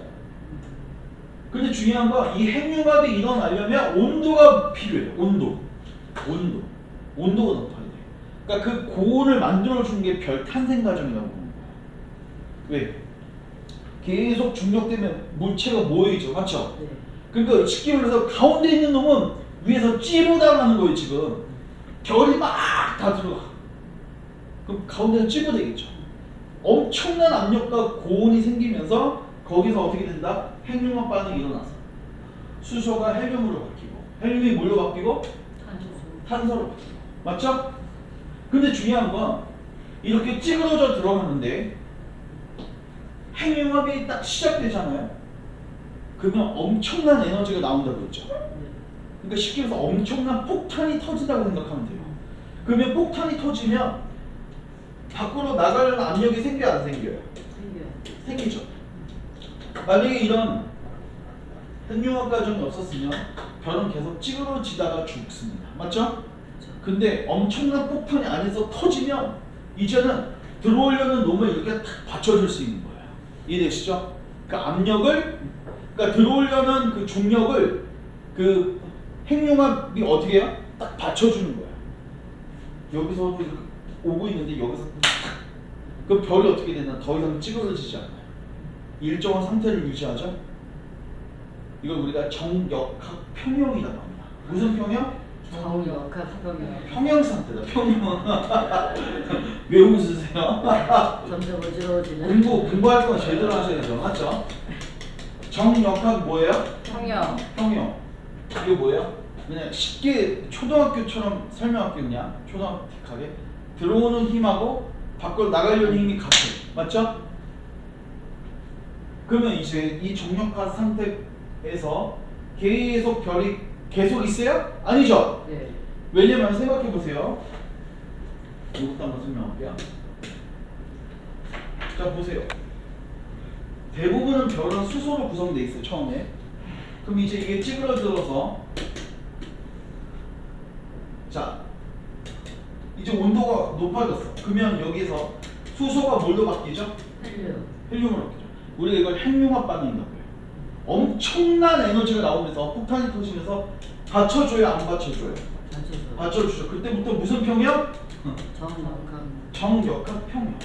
근데 중요한 건 이 핵융합이 일어나려면 온도가 필요해요. 온도가 높아야 돼. 그러니까 그 고온을 만들어주는 게 별 탄생 과정이라고 보는 거야. 왜? 계속 중력 때문에 물체가 모이죠. 맞죠? 네. 그러니까 쉽게 말해서 가운데 있는 놈은 위에서 찌부당하는 거예요. 지금 별이 막 다 들어가. 그럼 가운데는 찌부되겠죠. 엄청난 압력과 고온이 생기면서 거기서 어떻게 된다? 핵융합 반응이 일어나서 수소가 헬륨으로 바뀌고 헬륨이 뭘로 바뀌고? 탄소로 바뀌고. 맞죠? 근데 중요한 건 이렇게 찌그러져 들어가는데 핵융합이 딱 시작되잖아요. 그러면 엄청난 에너지가 나온다고 했죠. 그러니까 쉽게 말해서 엄청난 폭탄이 터진다고 생각하면 돼요. 그러면 폭탄이 터지면 밖으로 나가려는 압력이 생겨요, 안 생겨요? 생기죠. 만약에 이런 핵융합 과정이 없었으면 별은 계속 찌그러지다가 죽습니다. 맞죠? 근데 엄청난 폭탄이 안에서 터지면 이제는 들어오려는 놈을 이렇게 탁 받쳐줄 수 있는 거예요. 이해되시죠? 그 압력을, 그러니까 들어오려는 그 중력을 그 핵융합이 어떻게 해요? 딱 받쳐주는 거예요. 여기서도 이렇게 오고 있는데 여기서 탁. 그럼 별이 어떻게 되나? 더 이상 찌그러지지 않아요. 일정한 상태를 유지하죠. 이걸 우리가 정역학 평형이라고 합니다. 무슨 평형? 정역학 평형. 평형 상태다. 평형. 왜 웃으세요? 점점 어지러워지는. 공부할 건 제대로 하셔야죠. 맞죠? 정역학 뭐예요? 평형. 평형. 이게 뭐예요? 그냥 쉽게 초등학교처럼 설명할게요. 그냥 초등학교하게 들어오는 힘하고 밖으로 나가려는 힘이 같아요. 맞죠? 그러면 이제 이 정력화 상태에서 계속 별이 계속 있어요? 아니죠? 네. 왜냐면 생각해 보세요. 이것도 한번 설명할게요. 자, 보세요. 대부분은 별은 수소로 구성되어 있어요. 처음에. 그럼 이제 이게 찌그러들어서 자, 이제 온도가 높아졌어. 그러면 여기서 수소가 뭘로 바뀌죠? 헬륨으로 바뀌죠. 우리가 이걸 핵융합 반응이라고 해요. 엄청난 에너지가 나오면서 폭탄이 터지면서 받쳐줘요, 안 받쳐줘요? 받쳐주죠. 그때부터 무슨 평형? 정역학 평형.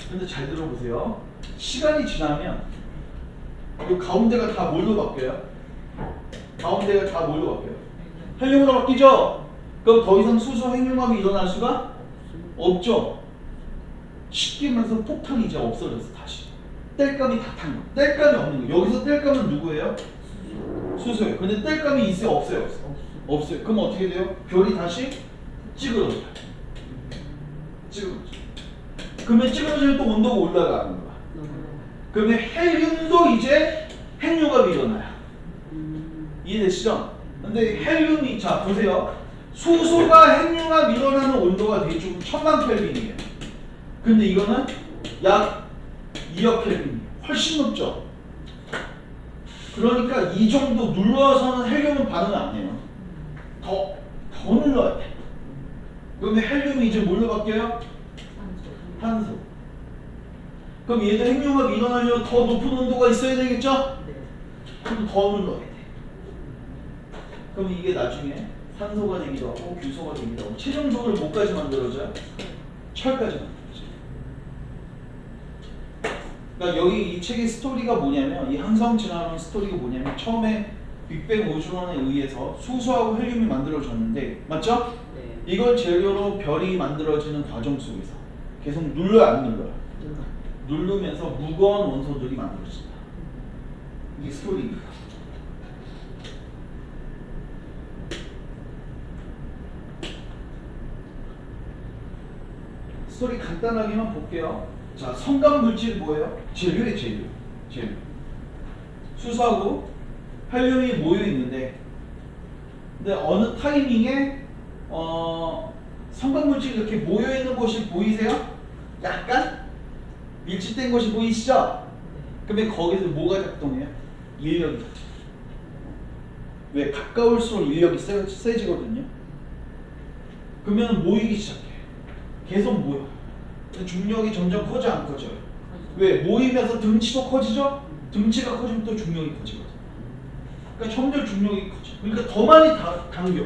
근데 잘 들어보세요. 시간이 지나면 이 가운데가 다 뭘로 바뀌어요? 가운데가 다 뭘로 바뀌어요? 헬륨으로 바뀌죠? 그럼 더 이상 수소 핵융합이 일어날 수가 없죠. 쉽게 말해서 폭탄이 이제 없어졌어. 다시 땔감이 다 탄 거. 땔감이 없는 거. 여기서 땔감은 누구예요? 수소예요. 근데 땔감이 있어요? 없어요? 없어요. 그럼 어떻게 돼요? 별이 다시 찌그러져요. 그러면 찌그러지면 또 온도가 올라가는 거야. 그러면 헬륨도 이제 핵융합이 일어나요. 이해되시죠? 근데 헬륨이, 자 보세요. 수소가 핵융합 일어나는 온도가 대충 1000만 켈빈이에요. 근데 이거는 약 2억 켈빈, 훨씬 높죠. 그러니까 이 정도 눌러서는 헬륨은 반응을 안 해요. 더 눌러야 돼. 그러면 헬륨이 이제 뭘로 바뀌어요? 탄소. 그럼 얘도 핵융합이 일어나려면 더 높은 온도가 있어야 되겠죠? 네. 그럼 더 눌러야 돼. 그럼 이게 나중에 산소가 되기도 하고 규소가 되기도 하고 최종적으로 뭐까지 만들어져요? 철까지 만들어져요. 그러니까 여기 이 책의 스토리가 뭐냐면 이 항성 진화론 스토리가 뭐냐면 처음에 빅뱅 오존론에 의해서 수소하고 헬륨이 만들어졌는데 맞죠? 네. 이걸 재료로 별이 만들어지는 과정 속에서 계속 눌러요 안 눌러요? 누르면서 무거운 원소들이 만들어진다. 이게 스토리입니다. 스토리 간단하게만 볼게요. 자, 성감 물질 뭐예요? 재료예요, 재료. 수소하고 헬륨이 모여 있는데, 근데 어느 타이밍에 성감 물질이 이렇게 모여 있는 곳이 보이세요? 약간 밀집된 곳이 보이시죠? 그러면 거기서 뭐가 작동해요? 인력이 작동. 왜? 가까울수록 인력이 세지거든요. 그러면 모이기 시작해. 계속 모여. 중력이 점점 커져 안 커져요? 왜? 모이면서 등치도 커지죠? 등치가 커지면 또 중력이 커지거든. 그러니까 점점 중력이 커져. 그러니까 더 많이 당겨.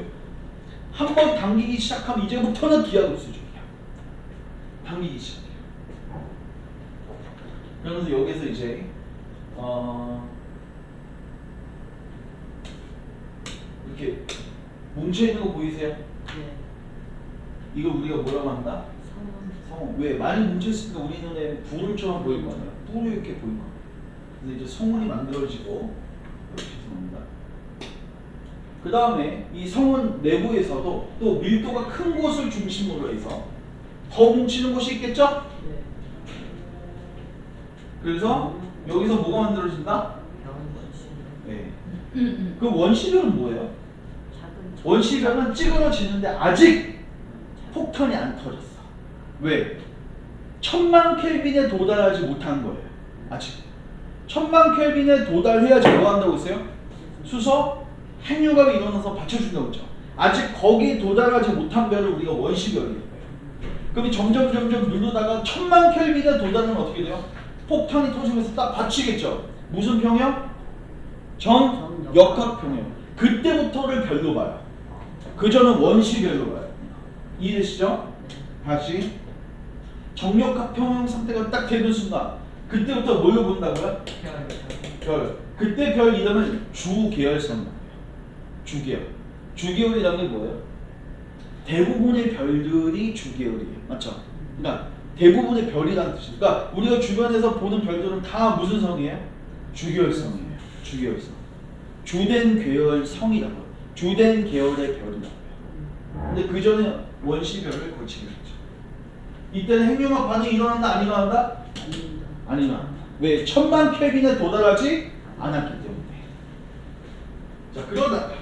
한 번 당기기 시작하면 이제부터는 기하급수적이야. 당기기 시작해. 그러면서 여기서 이제 이렇게 뭉쳐있는 거 보이세요? 네. 이거 우리가 뭐라고 한다? 성운. 왜? 많이 뭉쳐있으니까 우리 눈에 불울처럼 보일 거 아니야? 뿔이 이렇게 보일 거 아니야? 그래서 이제 성운이 만들어지고 이렇게 죄송합니다. 그 다음에 이 성운 내부에서도 또 밀도가 큰 곳을 중심으로 해서 더 뭉치는 곳이 있겠죠? 네. 그래서 여기서 뭐가 만들어진다? 병원 원심. 네. 그 원시별은 뭐예요? 작은 원시별은 찌그러지는데 아직 폭탄이 안 터졌어. 왜? 1000만 켈빈에 도달하지 못한 거예요. 아직 1000만 켈빈에 도달해야지 뭐 한다고 했어요? 수소 핵융합이 일어나서 받쳐준다고 했죠. 아직 거기에 도달하지 못한 별을 우리가 원시별이에요. 그럼 점점 누르다가 1000만 켈빈에 도달하면 어떻게 돼요? 폭탄이 터지면서 딱 받치겠죠. 무슨 평형? 정역학평형. 그때부터를 별로 봐요. 그 전은 원시별로 봐요. 이해되시죠? 다시 정역학평형 상태가 딱 되는 순간 그때부터 뭘로 본다고요? 별. 그때 별 이름은 주계열선. 주계열. 주계열이라는 게 뭐예요? 대부분의 별들이 주계열이에요. 맞죠? 그러니까 대부분의 별이라는 뜻이에요. 그러니까 우리가 주변에서 보는 별들은 다 무슨 성이에요? 주계열성이에요. 주계열성. 주된 계열성이라고 해요. 주된 계열의 별이라고 해요. 근데 그 전에 원시별을 거치게 했죠. 이때는 핵융합 반응이 일어난다 안 일어난다? 안 일어난다. 왜? 1000만 켈빈에 도달하지 않았기 때문에. 자, 그러다가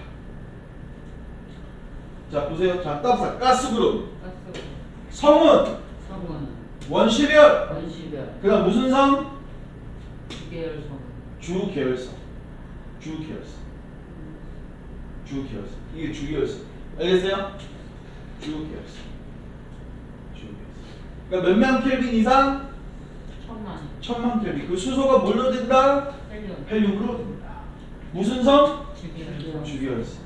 자 보세요. 자, 따블 가스그룹 성은 원시별 원시별. 그 다음 무슨 성? 주계열성. 주계열성. 이게 주계열성. 알겠어요? 주계열성. 그러니까 몇만 켈빈 이상? 1000만 켈빈. 그 수소가 뭘로 된다? 헬륨으로 된다. 무슨 성? 주계열성.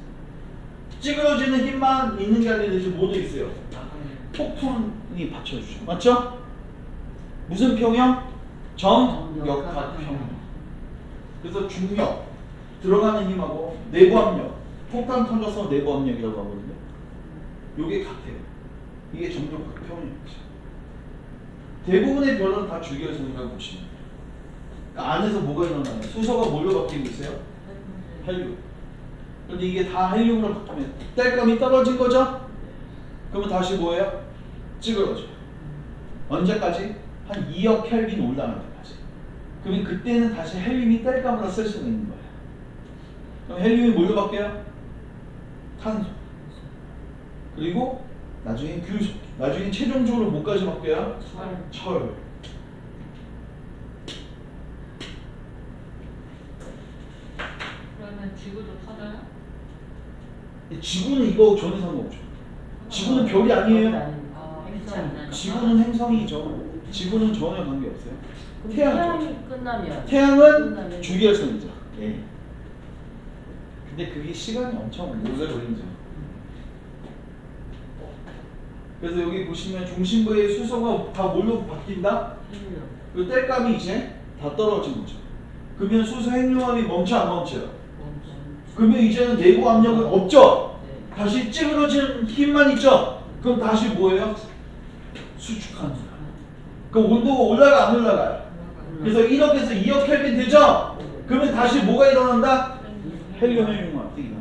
찌그러지는 힘만 있는 게 아니라 이제 모두 있어요. 폭풍이 받쳐주죠. 맞죠? 무슨 평형? 정역학평형. 그래서 중력 들어가는 힘하고 내부 압력, 폭탄 터져서 내부 압력이라고 하거든요. 요게 같아요. 이게 정역학평형이죠. 대부분의 별은 다 주계열성이라고 보시면 돼요. 그러니까 안에서 뭐가 일어나요? 수소가 뭘로 바뀌고 있어요? 헬륨. 그런데 이게 다 헬륨으로 바뀌면 땔감이 떨어진 거죠? 그러면 다시 뭐예요? 찌그러져요. 언제까지? 한 2억 켈빈 올라갈 때까지. 그러면 그때는 다시 헬륨이 땔감으로 쓸 수가 있는 거예요. 그럼 헬륨이 뭘로 바뀌어요? 탄소. 그리고 나중에 규소. 나중에 최종적으로 뭐까지 바뀌어요? 철. 그러면 지구도 터져요? 지구는 이거 전혀 상관없죠. 지구는 별이 아니에요. 행성. 지구는 행성이죠. 지구는 전혀 관계 없어요. 그럼 태양이죠. 태양이 끝나면 태양은 주기율선이죠. 예. 근데 그게 시간이 엄청 오래 걸리죠. 그래서 여기 보시면 중심부의 수소가 다 뭘로 바뀐다? 그 땔감이 이제 다 떨어진 거죠. 그러면 수소 핵융합이 멈춰 안 멈춰요? 그러면 이제는 내부 압력은 없죠? 네. 다시 찌그러진 힘만 있죠? 그럼 다시 뭐예요? 수축하는 거예요. 그럼 온도가 올라가 안 올라가요? 그래서 1억에서 2억 켈빈 되죠? 그러면 다시 뭐가 일어난다? 헬륨 핵융합 뜨기나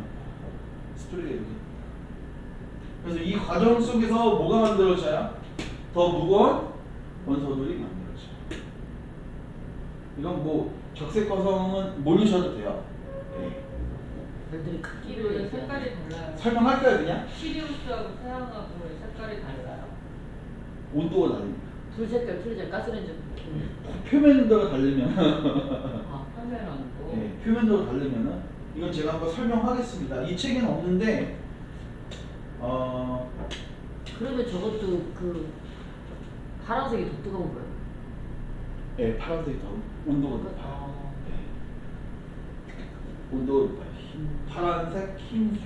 스토리가 이렇게. 그래서 이 과정 속에서 뭐가 만들어져요? 더 무거운 원소들이 만들어져요. 이건 뭐 적색 거성은 모르셔도 돼요. 네. 별들이 크기를 이거는 색깔이 달라요. 설명할까요 그냥? 시리우스하고 태양하고 색깔이 달라요. 온도가 다릅니다. 불 색깔 틀리죠. 가스레인지. 표면 온도가 다르면 아, 화면하고. 네, 표면 온도가 다르면은 이건 제가 한번 설명하겠습니다. 이 책에는 없는데 그러면 저것도 그 파란색이 더 뜨거운 거예요? 네, 파란색이 더 온도가 높아요. 아. 네. 온도가 높아요. 파란색, 흰색,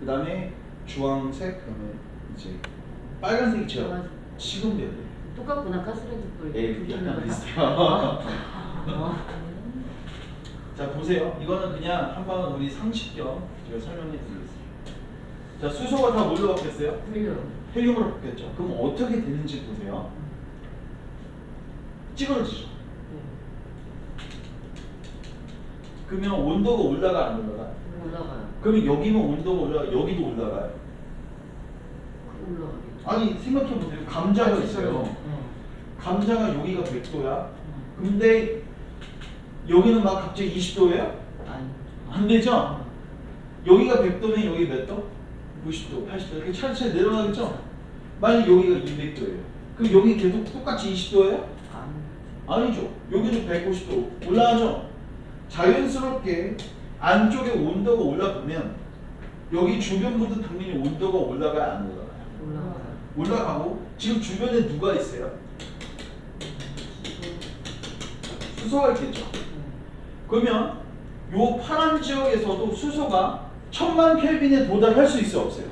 그 다음에 주황색, 그 다음에 이제 빨간색이 제가 빨간색. 식은별이에요. 똑같구나. 가스레인지 불. 예, 약간 비슷해요. 아. 자 보세요. 이거는 그냥 한번 우리 상식 겸 제가 설명해 드리겠습니다. 자 수소가 다 뭘로 바뀌었어요? 헬륨. 헬륨으로 바뀌었죠. 그럼 어떻게 되는지 보세요. 찌그러지죠. 그러면 온도가 올라가 안 올라가? 올라가요. 그러면 여기면 온도가 올라가, 여기도 올라가요? 올라가겠죠. 아니 생각해 보세요. 감자가 있어요. 감자가 여기가 100도야. 근데 여기는 막 갑자기 20도예요? 아니. 안 되죠? 여기가 100도면 여기 몇 도? 90도, 80도 이렇게 차례차례 내려가겠죠? 만약 여기가 200도예요. 그럼 여기 계속 똑같이 20도예요? 아니. 아니죠. 여기는 150도 올라가죠? 자연스럽게 안쪽에 온도가 올라가면 여기 주변부터 당연히 온도가 올라가야 안 올라가요? 올라가요. 올라가고 지금 주변에 누가 있어요? 수소가 있겠죠. 그러면 요 파란 지역에서도 수소가 1000만 켈빈에 도달할 수 있어요, 없어요?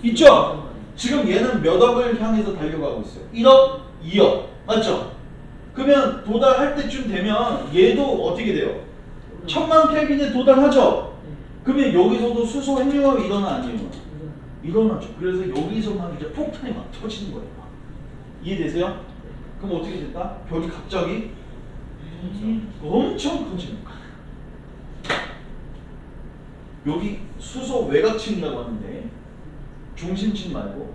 있죠? 지금 얘는 몇 억을 향해서 달려가고 있어요? 1억, 2억, 맞죠? 그러면 도달할 때쯤 되면 얘도 어떻게 돼요? 1000만 켈빈에 도달하죠? 그러면 여기서도 수소 핵융합이 일어나 안 일어나? 일어나죠. 그래서 여기서만 이제 폭탄이 막 터지는 거예요. 이해되세요? 그럼 어떻게 될까? 별이 갑자기 엄청 커지는 거야. 여기 수소 외곽층이라고 하는데 중심층 말고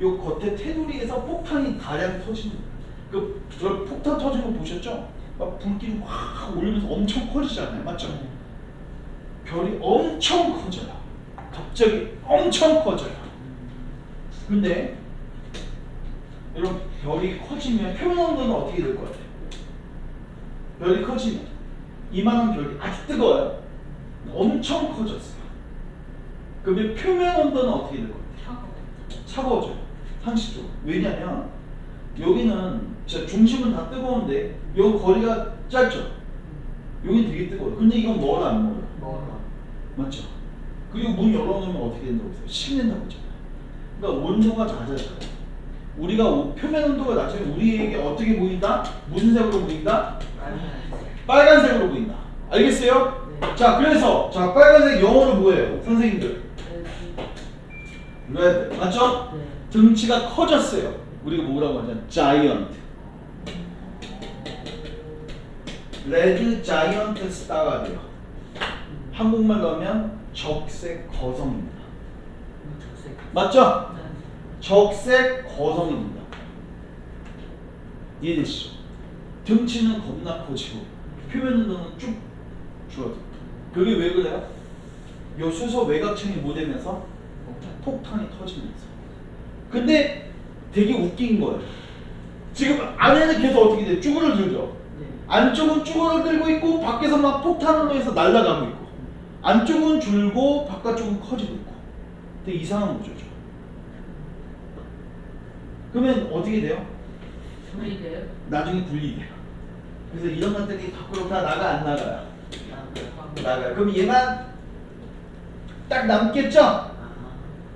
요 겉에 테두리에서 폭탄이 다량 터지는 거야. 그 폭탄 터지는 거 보셨죠? 막 불길이 확 올리면서 엄청 커지잖아요. 맞죠? 별이 엄청 커져요. 갑자기 엄청 커져요. 근데 여러분 별이 커지면 표면 온도는 어떻게 될 것 같아요? 별이 커지면 이만한 별이 아주 뜨거워요. 엄청 커졌어요. 그러면 표면 온도는 어떻게 될 것 같아요? 차가워져요. 상식적으로. 왜냐면 여기는 진짜 중심은 다 뜨거운데 요 거리가 짧죠. 여기 되게 뜨거워요. 근데 이건 멀어 안 멀어? 멀어. 맞죠? 그리고 문 열어놓으면 어떻게 된다고 했어요? 식는다고 했잖아요. 그러니까 온도가 낮아져요. 우리가 표면 온도가 낮으면 우리에게 어떻게 보인다? 무슨 색으로 보인다? 빨간색으로 보인다. 알겠어요? 네. 자, 그래서 자 빨간색 영어로 뭐예요? 선생님들. 레드. 맞죠? 네. 등치가 커졌어요. 우리가 뭐라고 하잖아? 자이언트. 레드 자이언트 스타가 돼요. 한국말로 하면 적색 거성입니다. 적색. 맞죠? 적색 거성입니다. 이해되시죠? 등치는 겁나 커지고 표면 온도는 쭉 줄어들고. 그게 왜 그래요? 요 수소 외곽층이 뭐 되면서? 폭탄이 터지면서. 근데 되게 웃긴 거예요. 지금 안에는 계속 어떻게 돼? 쭈그러들죠? 네. 안쪽은 쭈그러들고 있고 밖에서 막 폭탄으로 해서 날아가고 있고 안쪽은 줄고 바깥쪽은 커지고 있고 되게 이상한 구조죠. 그러면 어떻게 돼요? 분리돼요? 나중에 분리돼요. 그래서 이런 것들이 밖으로 다 나가 안 나가요? 나가요. 그럼 얘만 딱 남겠죠? 아,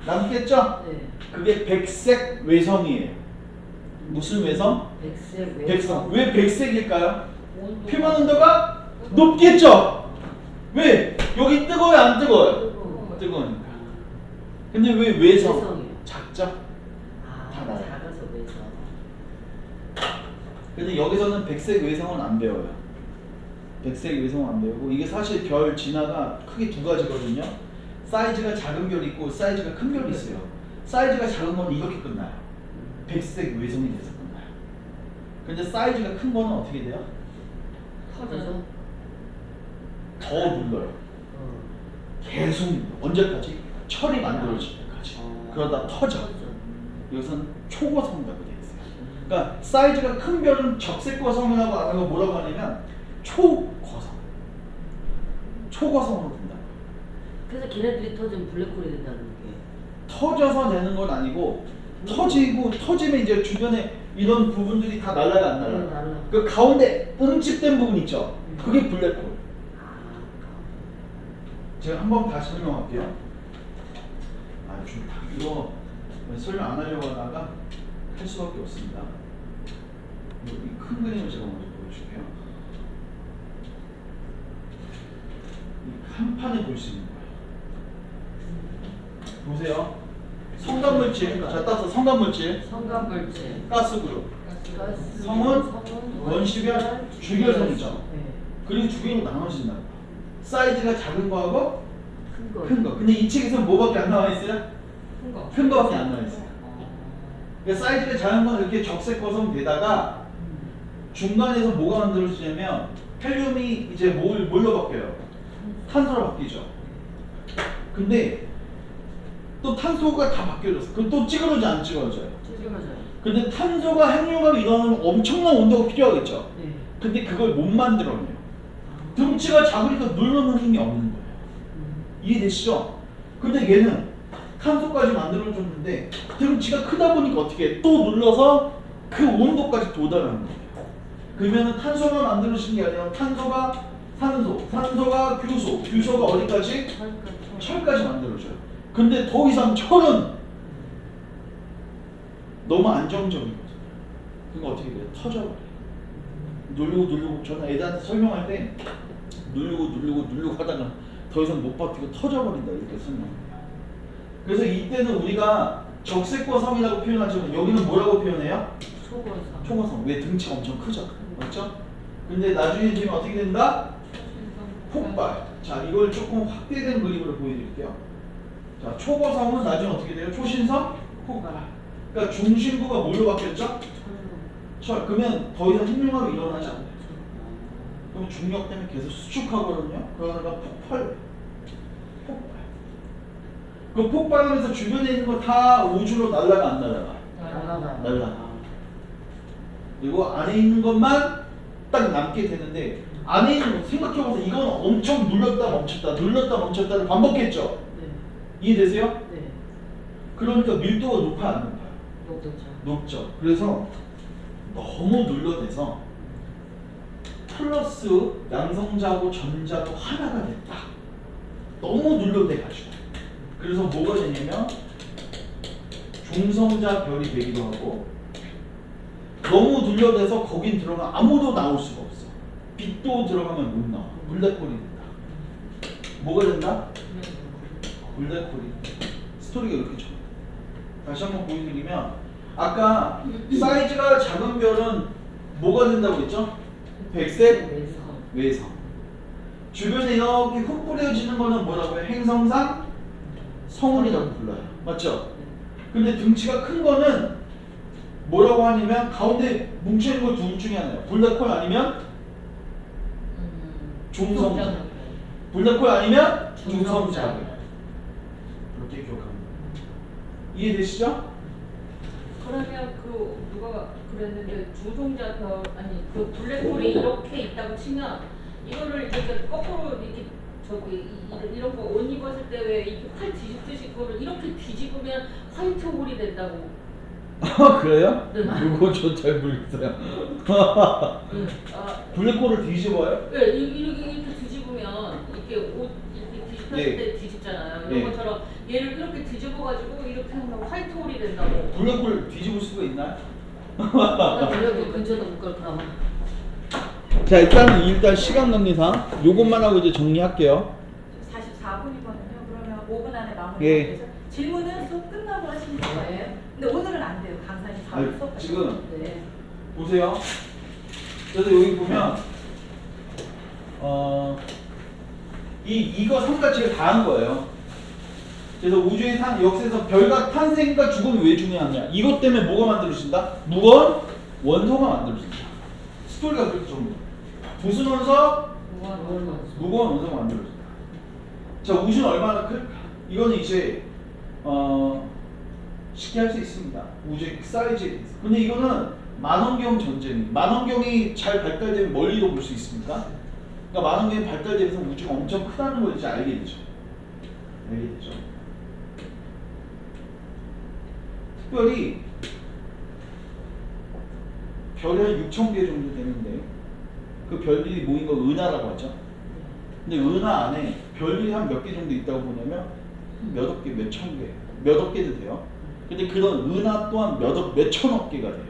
남겠죠? 네. 그게 백색 외성이에요. 무슨 외성? 백색 외성. 백성. 왜 백색일까요? 온도. 표면 온도가 높겠죠? 왜? 여기 뜨거워요, 안 뜨거워요? 뜨거워. 뜨거우니까. 근데 왜 외성? 외성이요. 작죠? 아, 다 나요. 작아서 외성. 근데 여기서는 백색 외성은 안 배워요. 백색 외성은 안 배우고 이게 사실 별 진화가 크게 두 가지거든요. 사이즈가 작은 별이 있고 사이즈가 큰 별이 있어요. 사이즈가 작은 건 이렇게 끝나요. 백색 외성이 돼서 끝나요. 근데 사이즈가 큰 거는 어떻게 돼요? 터져서. 더 눌러요. 계속 눌러. 언제까지? 철이 만들어질 때까지. 그러다 터져. 이것은 초고성이라고 되어 있어요. 그러니까 사이즈가 큰 별은 적색고성이라고 안 하고 뭐라고 하냐면 초고성. 초고성으로 된다. 그래서 걔네들이 터지면 블랙홀이 된다는 게. 터져서 되는 건 아니고 터지면 이제 주변에 이런 부분들이 다 날라가 안 날라. 날라. 그 가운데 응집된 부분 있죠. 그게 블랙홀. 아, 제가 한번 다시 설명할게요. 좀 이거 설명 안 하려고 하다가 할 수밖에 없습니다. 이 큰 그림을 제가 먼저 보여줄게요. 이 한 판에 볼 수 있는 거예요. 보세요. 성간물질, 자 따서 성간물질, 성간물질. 가스그룹, 가스, 성은 원시별, 주결성이죠. 네. 그리고 주기로 나눠진다. 사이즈가 작은 거하고 큰 거. 큰 거. 근데 이 책에서는 뭐밖에 안 나와 있어요? 큰 거. 큰 거밖에 안 나와 있어요. 그러니까 사이즈가 작은 건 이렇게 적색 거성되다가 중간에서 뭐가 만들어지냐면 헬륨이 이제 뭘로 바뀌어요? 탄소로 바뀌죠. 근데 또 탄소가 다 바뀌어졌어. 그럼 또 찌그러져 안 찌그러져요? 찌그러져요. 근데 탄소가 핵융합이 일어나면 엄청난 온도가 필요하겠죠. 네. 근데 그걸 못 만들어내요. 등치가 작으니까 누르는 힘이 없는 거예요. 이해되시죠? 근데 얘는 탄소까지 만들어줬는데 등치가 크다 보니까 어떻게 해? 또 눌러서 그 온도까지 도달하는 거예요. 그러면 탄소만 만들어지는 게 아니라 탄소가 산소, 산소가 규소, 규소가 어디까지? 철까지 만들어져요. 근데 더 이상 철은 너무 안정적이거든요. 그러니까 어떻게 돼요? 터져버려요. 누르고 저는 애들한테 설명할 때 누르고 하다가 더 이상 못 버티고 터져버린다 이렇게 설명해요. 그래서 이때는 우리가 적색거성이라고 표현하지만 여기는 뭐라고 표현해요? 초고성. 초고성. 왜? 등치가 엄청 크죠. 맞죠? 근데 나중에 되면 어떻게 된다? 폭발. 자, 이걸 조금 확대된 그림으로 보여드릴게요. 자, 초고성은 나중에 어떻게 돼요? 초신성? 폭발. 그러니까 중심부가 뭘로 바뀌었죠? 철. 그러면 더 이상 핵융합이 일어나지 않아요. 그럼 중력 때문에 계속 수축하거든요. 그러다가 폭발. 그 폭발하면서 주변에 있는 거 다 우주로 날아가 안 날아가? 날아가. 그리고 안에 있는 것만 딱 남게 되는데 안에 있는 거 생각해보세요. 이건 엄청 눌렀다 멈췄다를 반복했죠. 네. 이해되세요? 네. 그러니까 밀도가 높아 안 높아요? 높죠. 높죠. 그래서 너무 눌러대서 플러스 양성자하고 전자도 하나가 됐다. 너무 눌러대가지고. 그래서 뭐가 되냐면 중성자 별이 되기도 하고 너무 눌러대서 거긴 들어가 아무도 나올 수가 없어. 빛도 들어가면 못 나와. 블랙홀이 된다. 뭐가 된다? 블랙홀이. 스토리가 이렇게 쳐. 다시 한번 보여드리면 아까 사이즈가 작은 별은 뭐가 된다고 했죠? 백색 외성. 주변에 이렇게 흩 뿌려지는 거는 뭐라고 해요? 행성상 성운이라고 불러요. 맞죠? 근데 등치가 큰 거는 뭐라고 하냐면 가운데 뭉쳐있는 거 둘 중에 하나예요. 블랙홀 아니면 중성자. 블랙홀 아니면 중성자. 이렇게 기억합니다. 이해되시죠? 그러면 그 누가 그랬는데 주종자 별 아니 그 블랙홀이 이렇게 있다고 치면 이거를 이렇게 거꾸로 이렇게 저기 이런 거 옷 입었을 때 왜 이렇게 팔 뒤집듯이 그거를 이렇게 뒤집으면 화이트 홀이 된다고 아 그래요? 네. 그거 저 잘 모르겠어요. 블랙홀을 뒤집어요? 네, 이렇게 뒤집으면 이렇게 옷 이렇게 뒤집혔을 네. 때 뒤집잖아요. 네. 이런 것처럼 얘를 이렇게 뒤집어가지고 이렇게 하면 화이트 홀이 된다고. 블랙홀 뒤집을 수가 있나요? 여기 근처도 못 걸 그러면. 자 일단 시간 관계상 요것만 하고 이제 정리할게요. 44분이거든요. 그러면 5분 안에 예. 마무리해서 질문은 수업 끝나고 하시면 돼요. 근데 오늘은 안 돼요. 강사님 바로 아니, 수업 지금 네. 보세요. 그래서 여기 보면 이거 삼가치가 다 한 거예요. 그래서 우주의 역사에서 별과 탄생과 죽음이 왜 중요하냐? 이것 때문에 뭐가 만들어진다? 무거운 원소가 만들어진다. 스토리가 그렇게 전부. 무슨 원소? 무거운 원소가 만들어진다. 자, 우주는 얼마나 클까? 이거는 이제 쉽게 할 수 있습니다. 우주의 사이즈에 대해서. 근데 이거는 만원경 전쟁이. 만원경이 잘 발달되면 멀리도 볼 수 있습니까? 그러니까 만원경이 발달되면서 우주가 엄청 크다는 걸 이제 알게 되죠. 알게 되죠. 특별히 별이 한 6,000개 정도 되는데 그 별들이 모인 걸 은하라고 하죠. 근데 은하 안에 별들이 한 몇 개 정도 있다고 보냐면 몇억 개, 몇천 개, 몇억 개도 돼요. 근데 그런 은하 또한 몇천억 개가 돼요.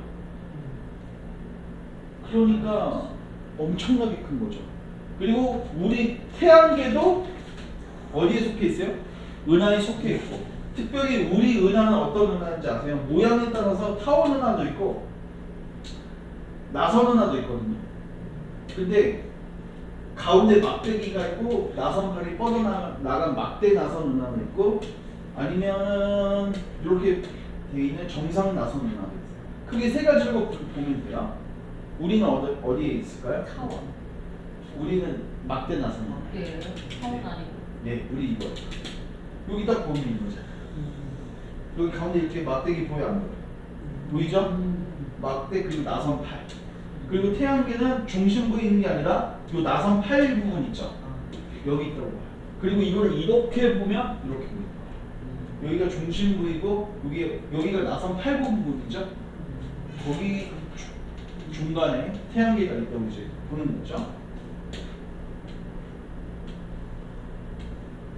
그러니까 엄청나게 큰 거죠. 그리고 우리 태양계도 어디에 속해 있어요? 은하에 속해 있고, 특별히 우리 은하는 어떤 은하인지 아세요? 모양에 따라서 타원 은하도 있고 나선 은하도 있거든요. 근데 가운데 막대기가 있고 나선팔이 뻗어나간 막대 나선 은하도 있고, 아니면은 이렇게 돼 있는 정상 나선 은하도 있어요. 크게 세 가지로 보면 돼요. 우리는 어디에 있을까요? 타원. 우리는 막대 나선 은하. 예, 타원 아니고. 네, 우리 이거. 여기 딱 보면 이거죠. 여기 가운데 이렇게 막대기 보여 안 보여? 보이죠? 막대 그리고 나선 팔. 그리고 태양계는 중심부에 있는 게 아니라 이 나선 팔 부분 있죠. 여기 있다고 봐요. 그리고 이걸 이렇게 보면 이렇게 보입니다. 여기가 중심부이고 여기가 나선 팔 부분이죠. 거기 중간에 태양계가 있다고 이제 보는 거죠.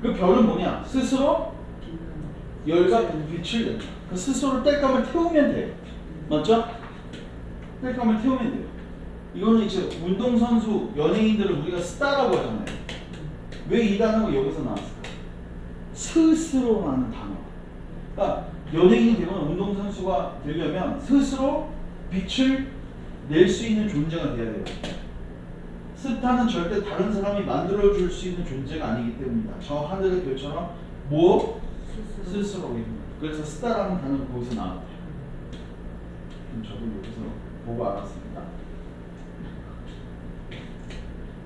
그 별은 뭐냐? 스스로 열과 빛을 낸다. 그 스스로 땔감을 태우면 돼요. 맞죠? 땔감을 태우면 돼요. 이거는 이제 운동선수, 연예인들을 우리가 스타라고 하잖아요. 왜 이 단어가 여기서 나왔을까? 스스로라는 단어. 그러니까 연예인이 되거나 운동선수가 되려면 스스로 빛을 낼 수 있는 존재가 돼야 돼요. 스타는 절대 다른 사람이 만들어줄 수 있는 존재가 아니기 때문이다. 저 하늘의 별처럼 스스로입니다. 그래서 스타라는 단어가 거기서 나왔대요. 저도 여기서 보고 알았습니다.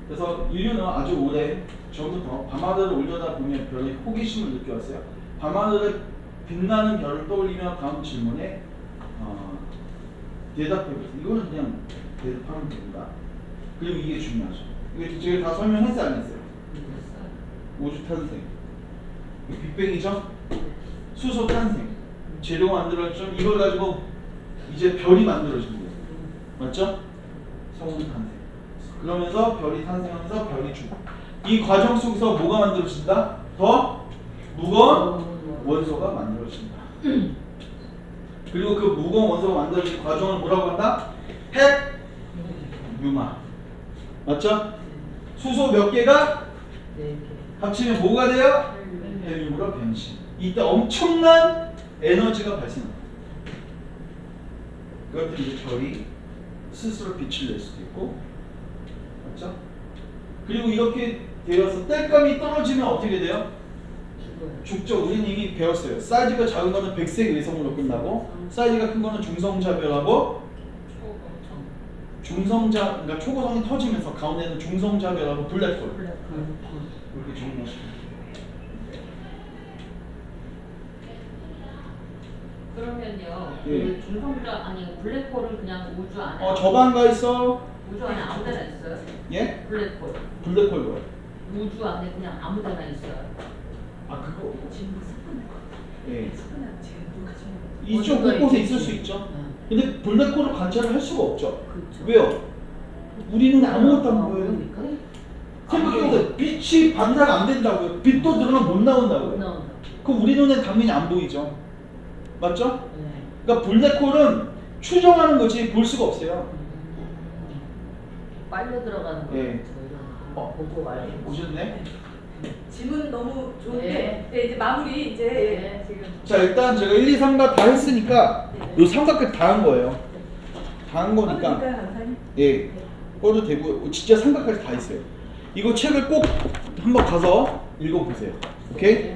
그래서 인류는 아주 오래 전부터 밤하늘을 올려다 보면 별의 호기심을 느껴왔어요. 밤하늘에 빛나는 별을 떠올리며 다음 질문에 대답해보세요. 이거는 그냥 대답하면 됩니다. 그리고 이게 중요하죠. 이거 제가 다 설명했어요, 안 했어요? 우주 탄생, 빅뱅이죠? 수소 탄생, 재료가 만들어졌죠? 이걸 가지고 이제 별이 만들어진 거예요. 맞죠? 성운 탄생. 그러면서 별이 탄생하면서 별이 죽고, 이 과정 속에서 뭐가 만들어진다? 더 무거운 원소가 만들어진다. 그리고 그 무거운 원소가 만들어진 과정을 뭐라고 한다? 핵 융합. 맞죠? 수소 몇 개가 합치면 뭐가 돼요? 헬륨으로 변신. 이때 엄청난 에너지가 발생합니다. 그것들이 이제 별이 스스로 빛을 낼 수도 있고, 맞죠? 그리고 이렇게 되어서 땔감이 떨어지면 어떻게 돼요? 죽죠. 우리는 이미 배웠어요. 사이즈가 작은 거는 백색 외성으로 끝나고, 사이즈가 큰 거는 중성자별하고, 그러니까 초고성이 터지면서 가운데는 중성자별하고 블랙홀. 이렇게 정리하시면 그러면요, 예. 그 중성자 아니 블랙홀은 그냥 우주 안에. 저방가 있어. 우주 안에 아무데나 있어요? 예? 블랙홀. 블랙홀 뭐야? 우주 안에 그냥 아무데나 있어요. 아 그거 질문 섞은 거. 예. 끝나고 제가 누가 좀 이쪽 곳곳에 있을 수 있죠. 근데 블랙홀을 관찰을 할 수가 없죠. 그렇죠. 왜요? 우리는 아무것도 안 보여요. 생각해보세요. 빛이 반사가 안 된다고요. 빛도 들어가면 못 못 나온다고요. 나온다. 그럼 우리 눈에 당연히 안 보이죠. 맞죠? 네. 그러니까 블랙홀은 추정하는 거지 볼 수가 없어요. 빨려 들어가는 거. 예. 저희는 보고 말고. 오셨네? 질문 너무 좋은데 네. 네, 이제 마무리 이제 네. 지금 자 일단 제가 1, 2, 3가 다 했으니까 요 삼각까지 다 한 거예요. 다 한 거니까 그러니까 강사님 예 꺼도 되고 진짜 삼각까지 다 했어요. 이거 책을 꼭 한번 가서 읽어보세요. 오케이?